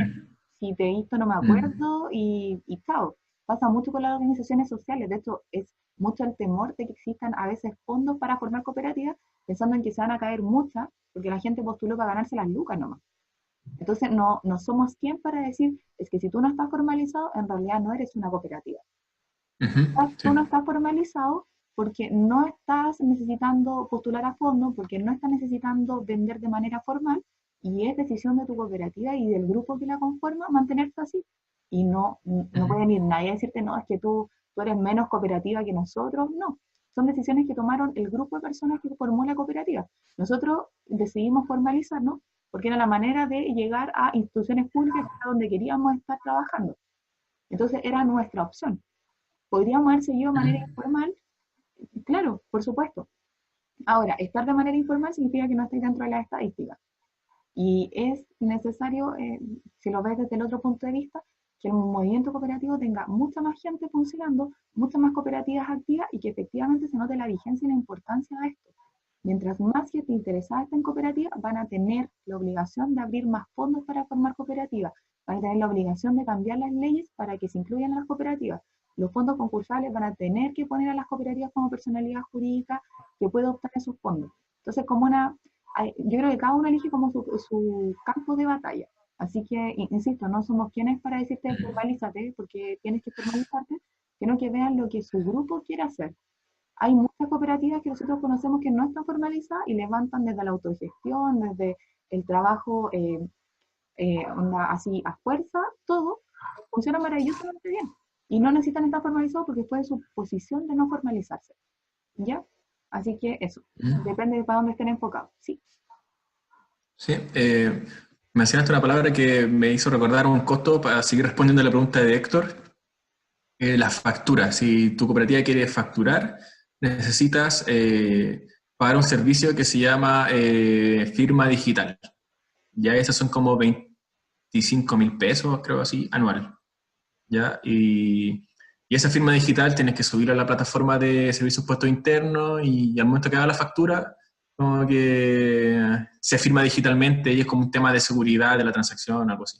si te he visto no me acuerdo y chao. Pasa mucho con las organizaciones sociales, de hecho es mucho el temor de que existan a veces fondos para formar cooperativas, pensando en que se van a caer muchas, porque la gente postuló para ganarse las lucas nomás. Entonces no somos quien para decir, es que si tú no estás formalizado, en realidad no eres una cooperativa. Tú no estás formalizado porque no estás necesitando postular a fondo, porque no estás necesitando vender de manera formal, y es decisión de tu cooperativa y del grupo que la conforma mantenerse así. Y no puede venir nadie a decirte, no, es que tú eres menos cooperativa que nosotros. No, son decisiones que tomaron el grupo de personas que formó la cooperativa. Nosotros decidimos formalizarnos porque era la manera de llegar a instituciones públicas donde queríamos estar trabajando. Entonces era nuestra opción. ¿Podríamos haber seguido de manera informal? Claro, por supuesto. Ahora, estar de manera informal significa que no estáis dentro de las estadísticas. Y es necesario, si lo ves desde el otro punto de vista, que el movimiento cooperativo tenga mucha más gente funcionando, muchas más cooperativas activas y que efectivamente se note la vigencia y la importancia de esto. Mientras más gente interesada esté en cooperativa, van a tener la obligación de abrir más fondos para formar cooperativas, van a tener la obligación de cambiar las leyes para que se incluyan las cooperativas. Los fondos concursables van a tener que poner a las cooperativas como personalidad jurídica que puede optar a esos fondos. Entonces, yo creo que cada uno elige como su campo de batalla. Así que, insisto, no somos quienes para decirte formalízate, porque tienes que formalizarte, sino que vean lo que su grupo quiere hacer. Hay muchas cooperativas que nosotros conocemos que no están formalizadas y levantan desde la autogestión, desde el trabajo así a fuerza, todo funciona maravillosamente bien. Y no necesitan estar formalizados porque fue su posición de no formalizarse. ¿Ya? Así que eso, depende de para dónde estén enfocados. Sí. Sí, mencionaste una palabra que me hizo recordar un costo para seguir respondiendo a la pregunta de Héctor. Las facturas. Si tu cooperativa quiere facturar, necesitas pagar un servicio que se llama firma digital. Ya esas son como 25.000 pesos, creo así, anual. ¿Ya? Y esa firma digital tienes que subirla a la plataforma de servicios puestos internos y al momento que haga la factura, como que se firma digitalmente y es como un tema de seguridad de la transacción, algo así.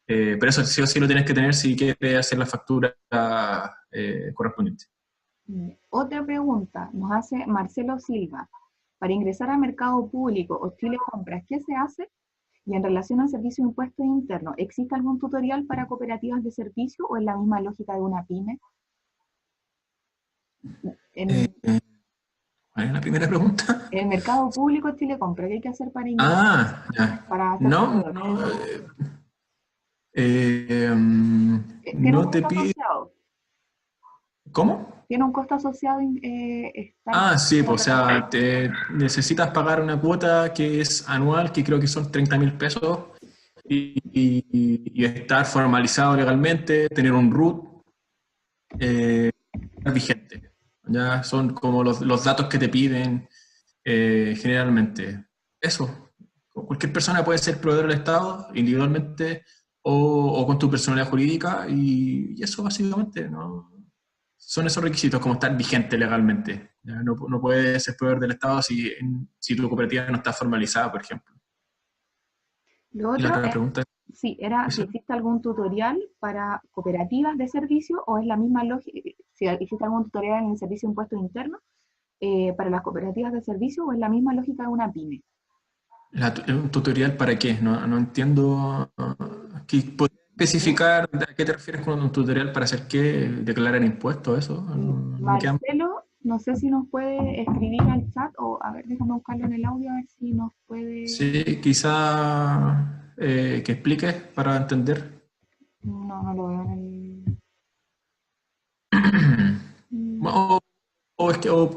Pero eso sí o sí lo tienes que tener si quieres hacer la factura correspondiente. Otra pregunta nos hace Marcelo Silva. Para ingresar al mercado público o Chile Compras, ¿qué se hace? Y en relación al servicio de impuestos internos, ¿existe algún tutorial para cooperativas de servicio o es la misma lógica de una pyme? En ¿Cuál es la primera pregunta? el mercado público Chile Compras, ¿qué hay que hacer para ingresar? Ya. Para ser No, proveedor? no. Tiene un No te costo pide. asociado. ¿Cómo? Tiene un costo asociado estar Sí, en la pues, o sea, plataforma. necesitas pagar una cuota que es anual, que creo que son 30.000 pesos, y estar formalizado legalmente, tener un root estar vigente. Ya son como los datos que te piden generalmente. Eso. Cualquier persona puede ser proveedor del Estado individualmente o con tu personalidad jurídica y eso básicamente, ¿no? Son esos requisitos como estar vigente legalmente. ¿Ya? No puedes ser proveedor del Estado si tu cooperativa no está formalizada, por ejemplo. Lo Y la otro otra es, pregunta sí, era si es, existe algún tutorial para cooperativas de servicio o es la misma lógica, si existe algún tutorial en el servicio de impuestos internos para las cooperativas de servicio o es la misma lógica de una pyme. ¿un tutorial para qué? No entiendo. ¿Podrías especificar a qué te refieres con un tutorial para hacer qué? ¿Declarar impuestos? Eso no me queda. Marcelo, no sé si nos puede escribir al chat o a ver, déjame buscarlo en el audio a ver si nos puede. Sí, quizá que expliques para entender. No, no lo veo en el. Mm, O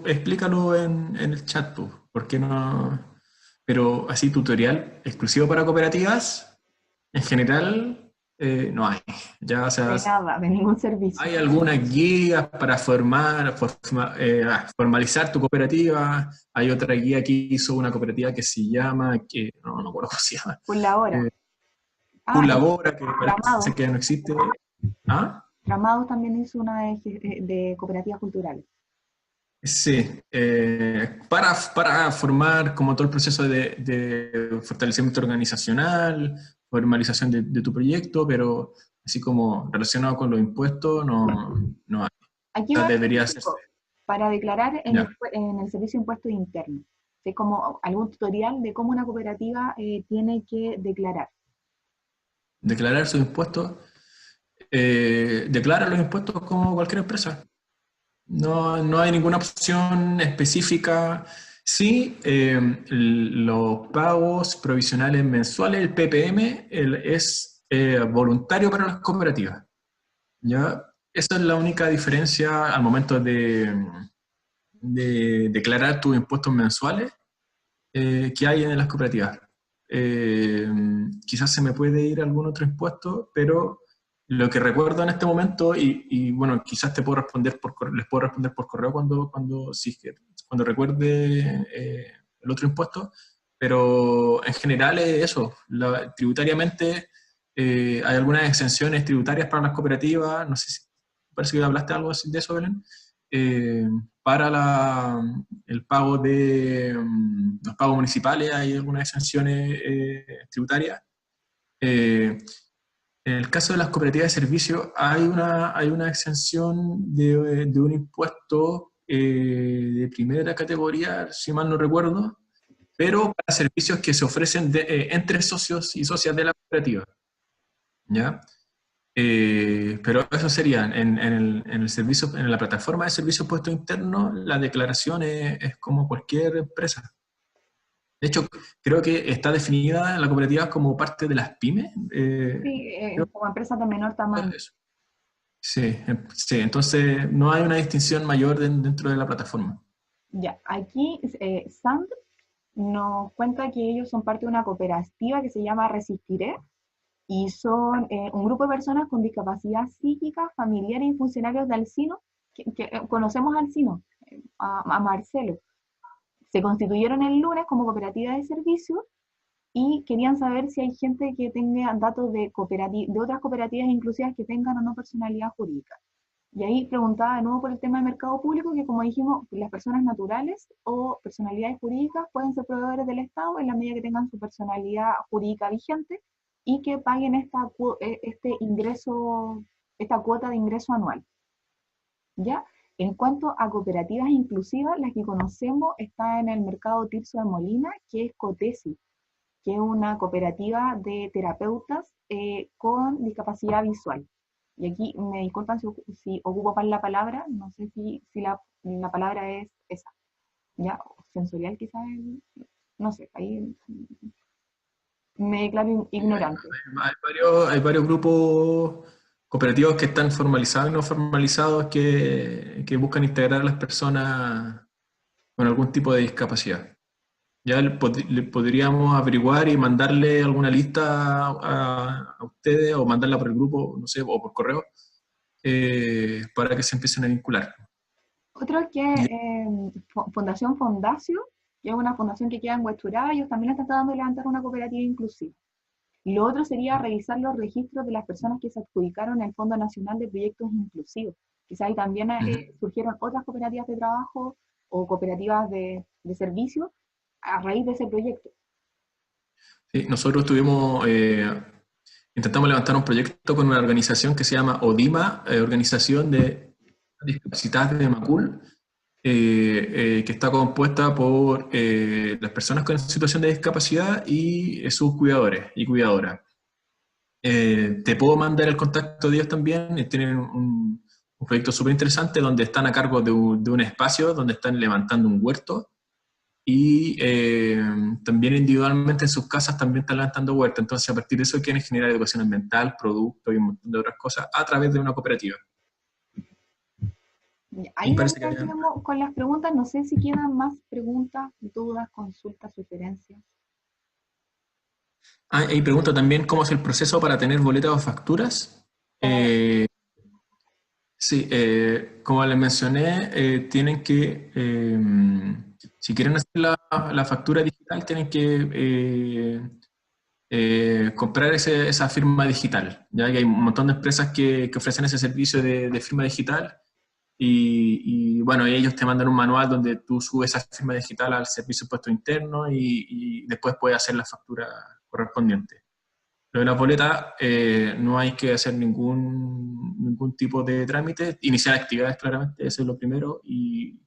explícalo en el chat, pues, ¿por qué no? Pero así tutorial exclusivo para cooperativas, en general, no hay. Ya, o sea, de nada, de ningún servicio. hay algunas guías para formalizar tu cooperativa. Hay otra guía que hizo una cooperativa que se llama, que no me acuerdo cómo se llama, Por la hora. eh, Ah, Colabora, que parece Gramados. que no existe. ¿Ah? Gramados también hizo una de cooperativas culturales. Sí, para formar como todo el proceso de fortalecimiento organizacional, formalización de tu proyecto, pero así como relacionado con los impuestos, no hay. Aquí O va sea, debería ser. específico, para declarar Ya. en el servicio de impuestos internos. Es como algún tutorial de cómo una cooperativa tiene que declarar. Declarar sus impuestos. Declara los impuestos como cualquier empresa. No hay ninguna opción específica. Sí, los pagos provisionales mensuales, el PPM, es voluntario para las cooperativas. ¿Ya? Esa es la única diferencia al momento de declarar tus impuestos mensuales que hay en las cooperativas. Quizás se me puede ir algún otro impuesto, pero lo que recuerdo en este momento, y bueno, quizás te puedo responder les puedo responder por correo cuando recuerde el otro impuesto, pero en general es eso. Tributariamente hay algunas exenciones tributarias para las cooperativas, no sé si parece que hablaste algo de eso, Belén. Eh, para el pago de los pagos municipales hay algunas exenciones tributarias. En el caso de las cooperativas de servicio hay una exención de un impuesto de primera categoría, si mal no recuerdo, pero para servicios que se ofrecen entre socios y socias de la cooperativa. ¿Ya? Pero eso sería, en el servicio, en la plataforma de servicios puestos internos, la declaración es como cualquier empresa. De hecho, creo que está definida la cooperativa como parte de las pymes. Sí, Creo como empresas de menor que tamaño. es eso. Sí, sí, entonces no hay una distinción mayor dentro de la plataforma. Ya, aquí Sand nos cuenta que ellos son parte de una cooperativa que se llama Resistiré, y son un grupo de personas con discapacidad psíquica, familiares y funcionarios de Alsino, conocemos a Alsino, a Marcelo. Se constituyeron el lunes como cooperativa de servicios y querían saber si hay gente que tenga datos de otras cooperativas inclusivas que tengan o no personalidad jurídica. Y ahí preguntaba de nuevo por el tema del mercado público, que como dijimos, las personas naturales o personalidades jurídicas pueden ser proveedores del Estado en la medida que tengan su personalidad jurídica vigente y que paguen esta cuota de ingreso anual. ¿Ya? En cuanto a cooperativas inclusivas, las que conocemos está en el mercado Tirso de Molina, que es COTESI, que es una cooperativa de terapeutas con discapacidad visual. Y aquí me disculpan si ocupo mal la palabra, no sé si la palabra es esa, ¿ya? Sensorial quizás, no sé, ahí me declaro ignorante. Hay varios grupos cooperativos que están formalizados y no formalizados que buscan integrar a las personas con algún tipo de discapacidad. Ya le podríamos averiguar y mandarle alguna lista a ustedes o mandarla por el grupo, no sé, o por correo, para que se empiecen a vincular. Otro que Fundación Fondacio, que es una fundación que queda en Huechuraba, ellos también están tratando de levantar una cooperativa inclusiva. Y lo otro sería revisar los registros de las personas que se adjudicaron el Fondo Nacional de Proyectos Inclusivos. Quizá ahí también surgieron otras cooperativas de trabajo o cooperativas de servicio a raíz de ese proyecto. Sí, nosotros intentamos levantar un proyecto con una organización que se llama ODIMA, Organización de Discapacidad de Macul, que está compuesta por las personas con situación de discapacidad y sus cuidadores y cuidadoras. Te puedo mandar el contacto de ellos también. Tienen un proyecto súper interesante donde están a cargo de un espacio donde están levantando un huerto y también individualmente en sus casas también están levantando huerto. Entonces a partir de eso quieren generar educación ambiental, productos y un montón de otras cosas a través de una cooperativa. Ahí con las preguntas, no sé si quedan más preguntas, dudas, consultas, sugerencias. Y pregunto también cómo es el proceso para tener boletas o facturas. Sí, como les mencioné, tienen que, si quieren hacer la factura digital, tienen que comprar esa firma digital. Ya que hay un montón de empresas que ofrecen ese servicio de firma digital. Y bueno, ellos te mandan un manual donde tú subes esa firma digital al servicio de impuesto interno y después puedes hacer la factura correspondiente. Lo de las boletas, no hay que hacer ningún tipo de trámite, iniciar actividades claramente, eso es lo primero, y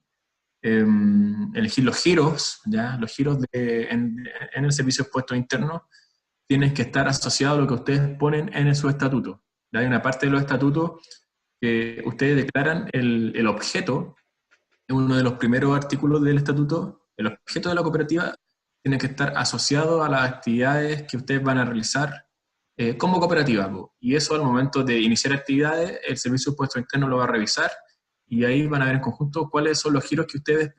elegir los giros, ¿ya? Los giros en el servicio de impuestos internos tienen que estar asociados a lo que ustedes ponen en su estatuto. ¿Ya? Hay una parte de los estatutos que ustedes declaran el objeto, en uno de los primeros artículos del estatuto, el objeto de la cooperativa tiene que estar asociado a las actividades que ustedes van a realizar como cooperativa. Y eso al momento de iniciar actividades, el Servicio de Impuestos Internos lo va a revisar y ahí van a ver en conjunto cuáles son los giros que ustedes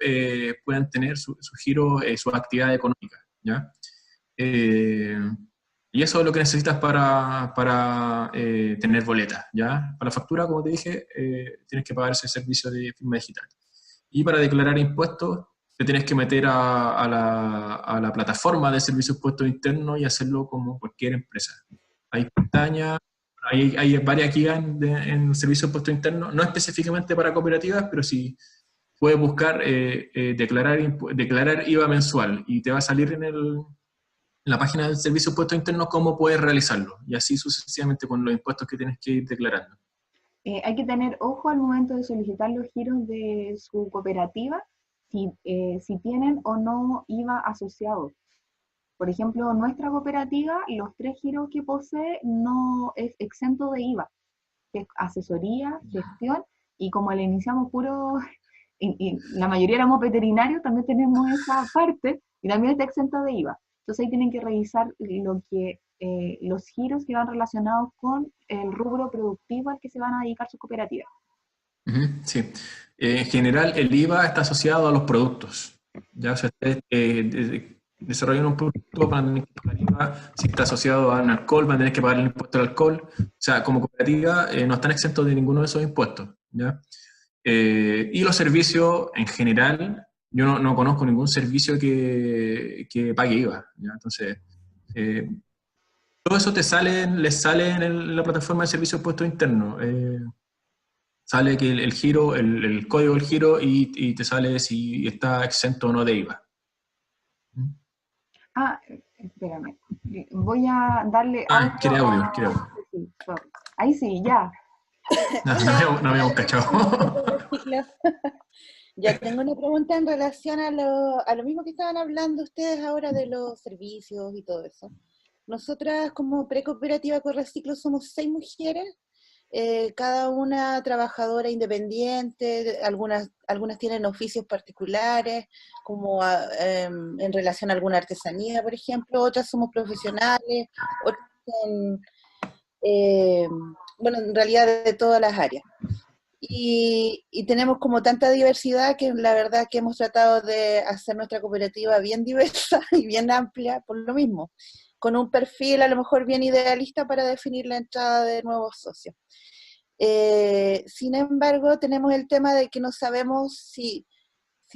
puedan tener, su giro, su actividad económica. ¿Ya? Y eso es lo que necesitas para tener boleta, ¿ya? Para la factura, como te dije, tienes que pagar ese servicio de firma digital. Y para declarar impuestos, te tienes que meter a la plataforma de servicios de impuestos internos y hacerlo como cualquier empresa. Hay pestañas, hay varias guías en servicios de impuestos internos, no específicamente para cooperativas, pero sí puedes buscar declarar IVA mensual y te va a salir en la página del Servicio de Impuestos Internos cómo puedes realizarlo, y así sucesivamente con los impuestos que tienes que ir declarando. Hay que tener ojo al momento de solicitar los giros de su cooperativa, si tienen o no IVA asociado. Por ejemplo, nuestra cooperativa, los 3 giros que posee no es exento de IVA, que es asesoría, gestión, y como le iniciamos y la mayoría éramos veterinarios, también tenemos esa parte, y también está exenta de IVA. Entonces ahí tienen que revisar los giros que van relacionados con el rubro productivo al que se van a dedicar sus cooperativas. Sí. En general, el IVA está asociado a los productos. Ya, o sea, ustedes desarrollan un producto, van a tener que pagar IVA, si está asociado a un alcohol, van a tener que pagar el impuesto al alcohol. O sea, como cooperativa no están exentos de ninguno de esos impuestos, ¿ya? Y los servicios en general, yo no conozco ningún servicio que pague IVA, ¿ya? Entonces, todo eso les sale en la plataforma de servicios de impuestos internos. Sale que el giro, el código del giro y te sale si está exento o no de IVA. Ah, espérame. Voy a darle audio. Quiere audio, quiere audio. Sí, sorry. Ahí sí, ya. No habíamos cachado. Ya tengo una pregunta en relación a lo mismo que estaban hablando ustedes ahora de los servicios y todo eso. Nosotras como Precooperativa Correciclo somos 6 mujeres, cada una trabajadora independiente, algunas tienen oficios particulares, como en relación a alguna artesanía, por ejemplo, otras somos profesionales, otras son, bueno, en realidad de todas las áreas. Y tenemos como tanta diversidad que la verdad que hemos tratado de hacer nuestra cooperativa bien diversa y bien amplia por lo mismo, con un perfil a lo mejor bien idealista para definir la entrada de nuevos socios. Sin embargo, tenemos el tema de que no sabemos si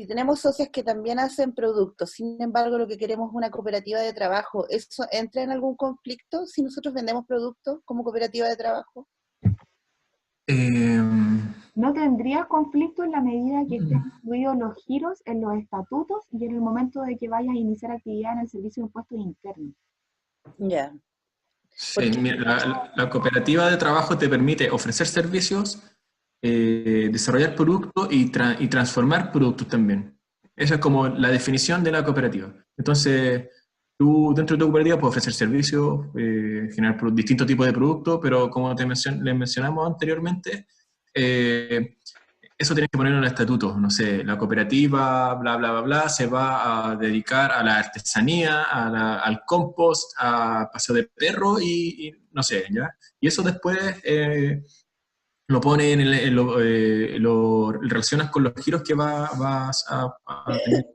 tenemos socios que también hacen productos, sin embargo lo que queremos es una cooperativa de trabajo. ¿Eso entra en algún conflicto si nosotros vendemos productos como cooperativa de trabajo? No tendría conflicto en la medida que estén incluidos los giros en los estatutos y en el momento de que vayas a iniciar actividad en el servicio de impuestos internos. Ya. Sí, mira, la cooperativa de trabajo te permite ofrecer servicios, desarrollar productos y transformar productos también. Esa es como la definición de la cooperativa. Entonces, tú dentro de tu cooperativa puedes ofrecer servicios, generar distintos tipos de productos, pero como les mencionamos anteriormente, eso tienes que ponerlo en el estatuto. No sé, la cooperativa, bla, bla, bla, bla, se va a dedicar a la artesanía, al compost, a paseo de perro y no sé, ¿ya? Y eso después lo pone lo relacionas con los giros que vas a tener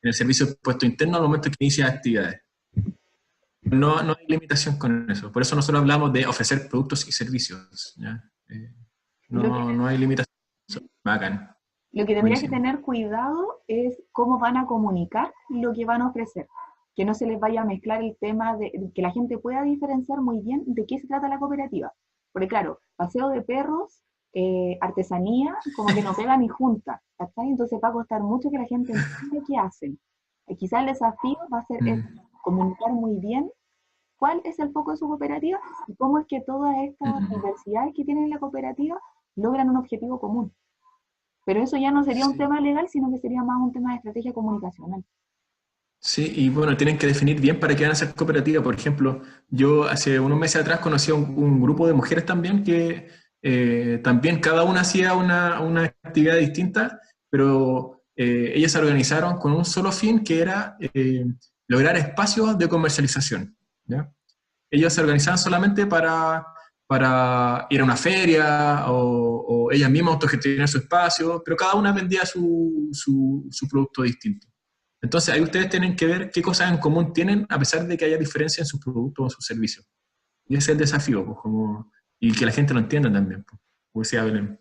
en el servicio de impuesto interno al momento que inicias actividades. No hay limitación con eso. Por eso nosotros hablamos de ofrecer productos y servicios, ¿ya? No hay limitación. Bacán. Lo que tendría Buenísimo. que tener cuidado es cómo van a comunicar lo que van a ofrecer. Que no se les vaya a mezclar el tema de que la gente pueda diferenciar muy bien de qué se trata la cooperativa. Porque claro, paseo de perros, artesanía, como que no pegan ni juntas, ¿cachai? Entonces va a costar mucho que la gente entienda qué hacen. Quizás el desafío va a ser comunicar muy bien cuál es el foco de su cooperativa y cómo es que todas estas diversidades que tienen en la cooperativa logran un objetivo común. Pero eso ya no sería un tema legal, sino que sería más un tema de estrategia comunicacional. Sí, y bueno, tienen que definir bien para qué van a ser cooperativa. Por ejemplo, yo hace unos meses atrás conocí a un grupo de mujeres también que también cada una hacía una actividad distinta, pero ellas se organizaron con un solo fin, que era lograr espacios de comercialización, ¿ya? Ellos se organizaban solamente para ir a una feria o ellas mismas autogestionar su espacio, pero cada una vendía su producto distinto. Entonces ahí ustedes tienen que ver qué cosas en común tienen a pesar de que haya diferencia en sus productos o sus servicios. Y ese es el desafío, pues, y que la gente lo entienda también. Pues. Como decía Belén,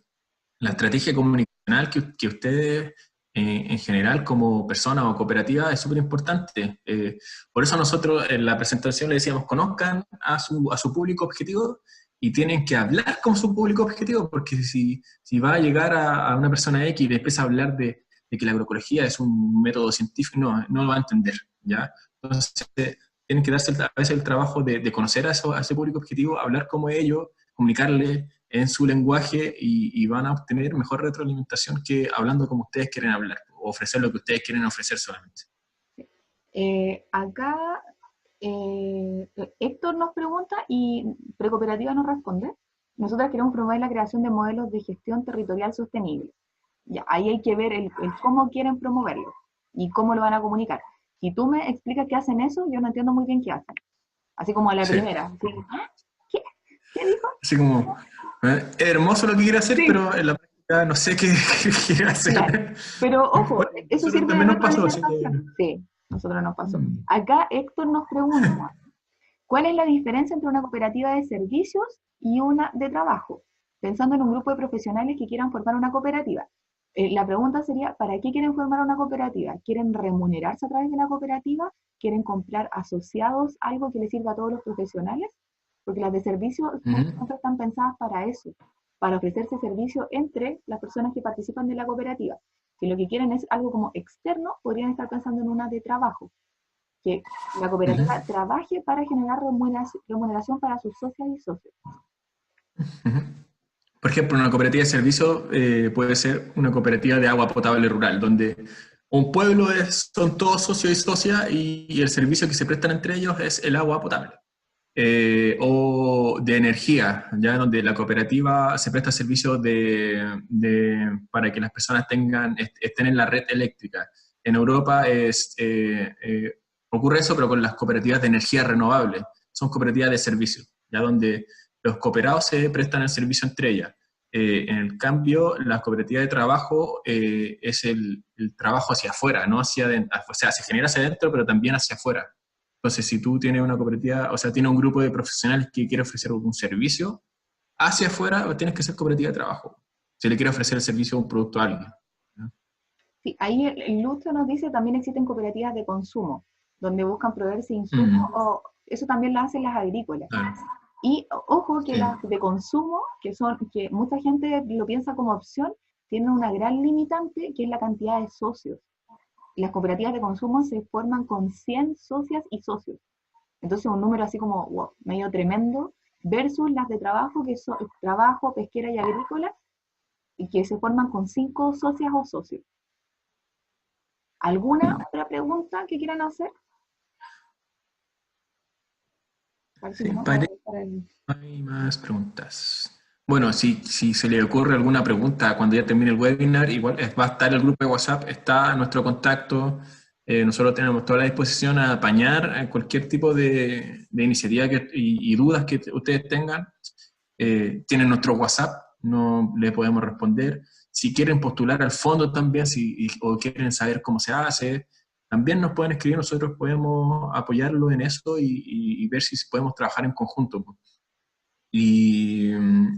la estrategia comunicacional que ustedes en general como persona o cooperativa es súper importante. Por eso nosotros en la presentación le decíamos, conozcan a su público objetivo y tienen que hablar con su público objetivo, porque si va a llegar a una persona X y le empieza a hablar de que la agroecología es un método científico, no lo va a entender, ¿ya? Entonces, tienen que darse a veces el trabajo de conocer a ese público objetivo, hablar como ellos, comunicarle en su lenguaje y van a obtener mejor retroalimentación que hablando como ustedes quieren hablar, o ofrecer lo que ustedes quieren ofrecer solamente. Acá Héctor nos pregunta y Precooperativa nos responde. Nosotras queremos promover la creación de modelos de gestión territorial sostenible. Ya, ahí hay que ver el cómo quieren promoverlo y cómo lo van a comunicar. Si tú me explicas qué hacen eso, yo no entiendo muy bien qué hacen. Así como a la primera. Así, ¿qué? ¿Qué dijo? Así como, es hermoso lo que quiere hacer, pero en la práctica ya no sé qué hacer. Claro. Pero ojo, Bueno, eso nosotros sirve de también nos pasó, así retroalimentación. que... Sí, nosotros nos pasó. Mm. Acá Héctor nos pregunta, ¿cuál es la diferencia entre una cooperativa de servicios y una de trabajo? Pensando en un grupo de profesionales que quieran formar una cooperativa. La pregunta sería, ¿para qué quieren formar una cooperativa? ¿Quieren remunerarse a través de la cooperativa? ¿Quieren comprar asociados algo que les sirva a todos los profesionales? Porque las de servicios siempre están pensadas para eso, para ofrecerse servicio entre las personas que participan de la cooperativa. Si lo que quieren es algo como externo, podrían estar pensando en una de trabajo, que la cooperativa trabaje para generar remuneración para sus socias y socios. Por ejemplo, una cooperativa de servicio puede ser una cooperativa de agua potable rural, donde un pueblo son todos socios y socias y el servicio que se prestan entre ellos es el agua potable. O de energía, ya donde la cooperativa se presta servicios para que las personas estén en la red eléctrica. En Europa ocurre eso, pero con las cooperativas de energía renovable. Son cooperativas de servicio, ya donde los cooperados se prestan el servicio entre ellas. En el cambio, la cooperativa de trabajo es el trabajo hacia afuera, no hacia adentro. O sea, se genera hacia adentro, pero también hacia afuera. Entonces, si tú tienes una cooperativa, o sea, tienes un grupo de profesionales que quiere ofrecer un servicio, hacia afuera tienes que ser cooperativa de trabajo. Si le quiere ofrecer el servicio o un producto a alguien. ¿No? Sí, ahí el Lucho nos dice también existen cooperativas de consumo, donde buscan proveerse insumos, o eso también lo hacen las agrícolas. Claro. Y ojo que Sí. las de consumo, que mucha gente lo piensa como opción, tienen una gran limitante, que es la cantidad de socios. Las cooperativas de consumo se forman con 100 socias y socios. Entonces un número así como, wow, medio tremendo, versus las de trabajo, que son trabajo, pesquera y agrícola, y que se forman con 5 socias o socios. ¿Alguna otra pregunta que quieran hacer? Sí, hay más preguntas. Bueno, si se le ocurre alguna pregunta cuando ya termine el webinar, igual va a estar el grupo de WhatsApp, está nuestro contacto. Nosotros tenemos toda la disposición a apañar cualquier tipo de iniciativa y dudas que ustedes tengan. Tienen nuestro WhatsApp, no le podemos responder. Si quieren postular al fondo también, o quieren saber cómo se hace, también nos pueden escribir, nosotros podemos apoyarlo en eso y ver si podemos trabajar en conjunto. Y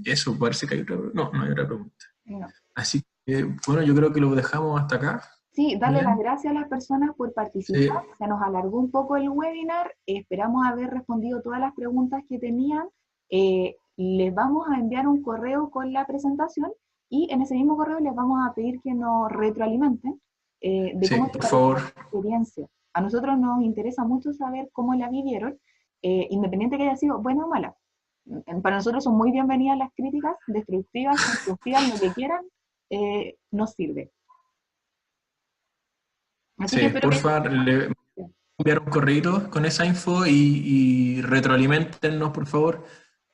eso, parece que hay otra pregunta. No hay otra pregunta. No. Así que, bueno, yo creo que lo dejamos hasta acá. Sí, darle Bien. las gracias a las personas por participar. Sí. Se nos alargó un poco el webinar. Esperamos haber respondido todas las preguntas que tenían. Les vamos a enviar un correo con la presentación y en ese mismo correo les vamos a pedir que nos retroalimenten de Sí, cómo les por pareció favor. la experiencia. A nosotros nos interesa mucho saber cómo la vivieron, independiente que haya sido buena o mala. Para nosotros son muy bienvenidas las críticas, destructivas, constructivas, lo que quieran, nos sirve. Así que Sí, espero por que... favor, le enviar un correo con esa info y retroalimentennos, por favor,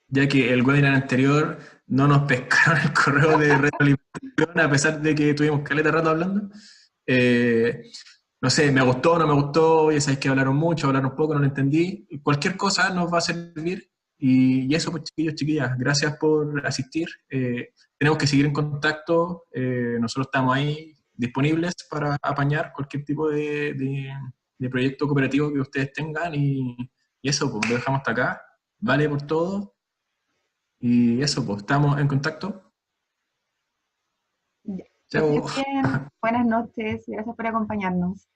ya que el webinar anterior no nos pescaron el correo de retroalimentación, a pesar de que tuvimos caleta rato hablando. No sé, me gustó, no me gustó, ya sabéis que hablaron mucho, hablaron poco, no lo entendí. Cualquier cosa nos va a servir. Y eso, pues, chiquillos, chiquillas, gracias por asistir. Tenemos que seguir en contacto. Nosotros estamos ahí disponibles para apañar cualquier tipo de proyecto cooperativo que ustedes tengan. Y eso, pues, lo dejamos hasta acá. Vale por todo. Y eso, pues, estamos en contacto. Que Chao. estén bien. Buenas noches. Gracias por acompañarnos.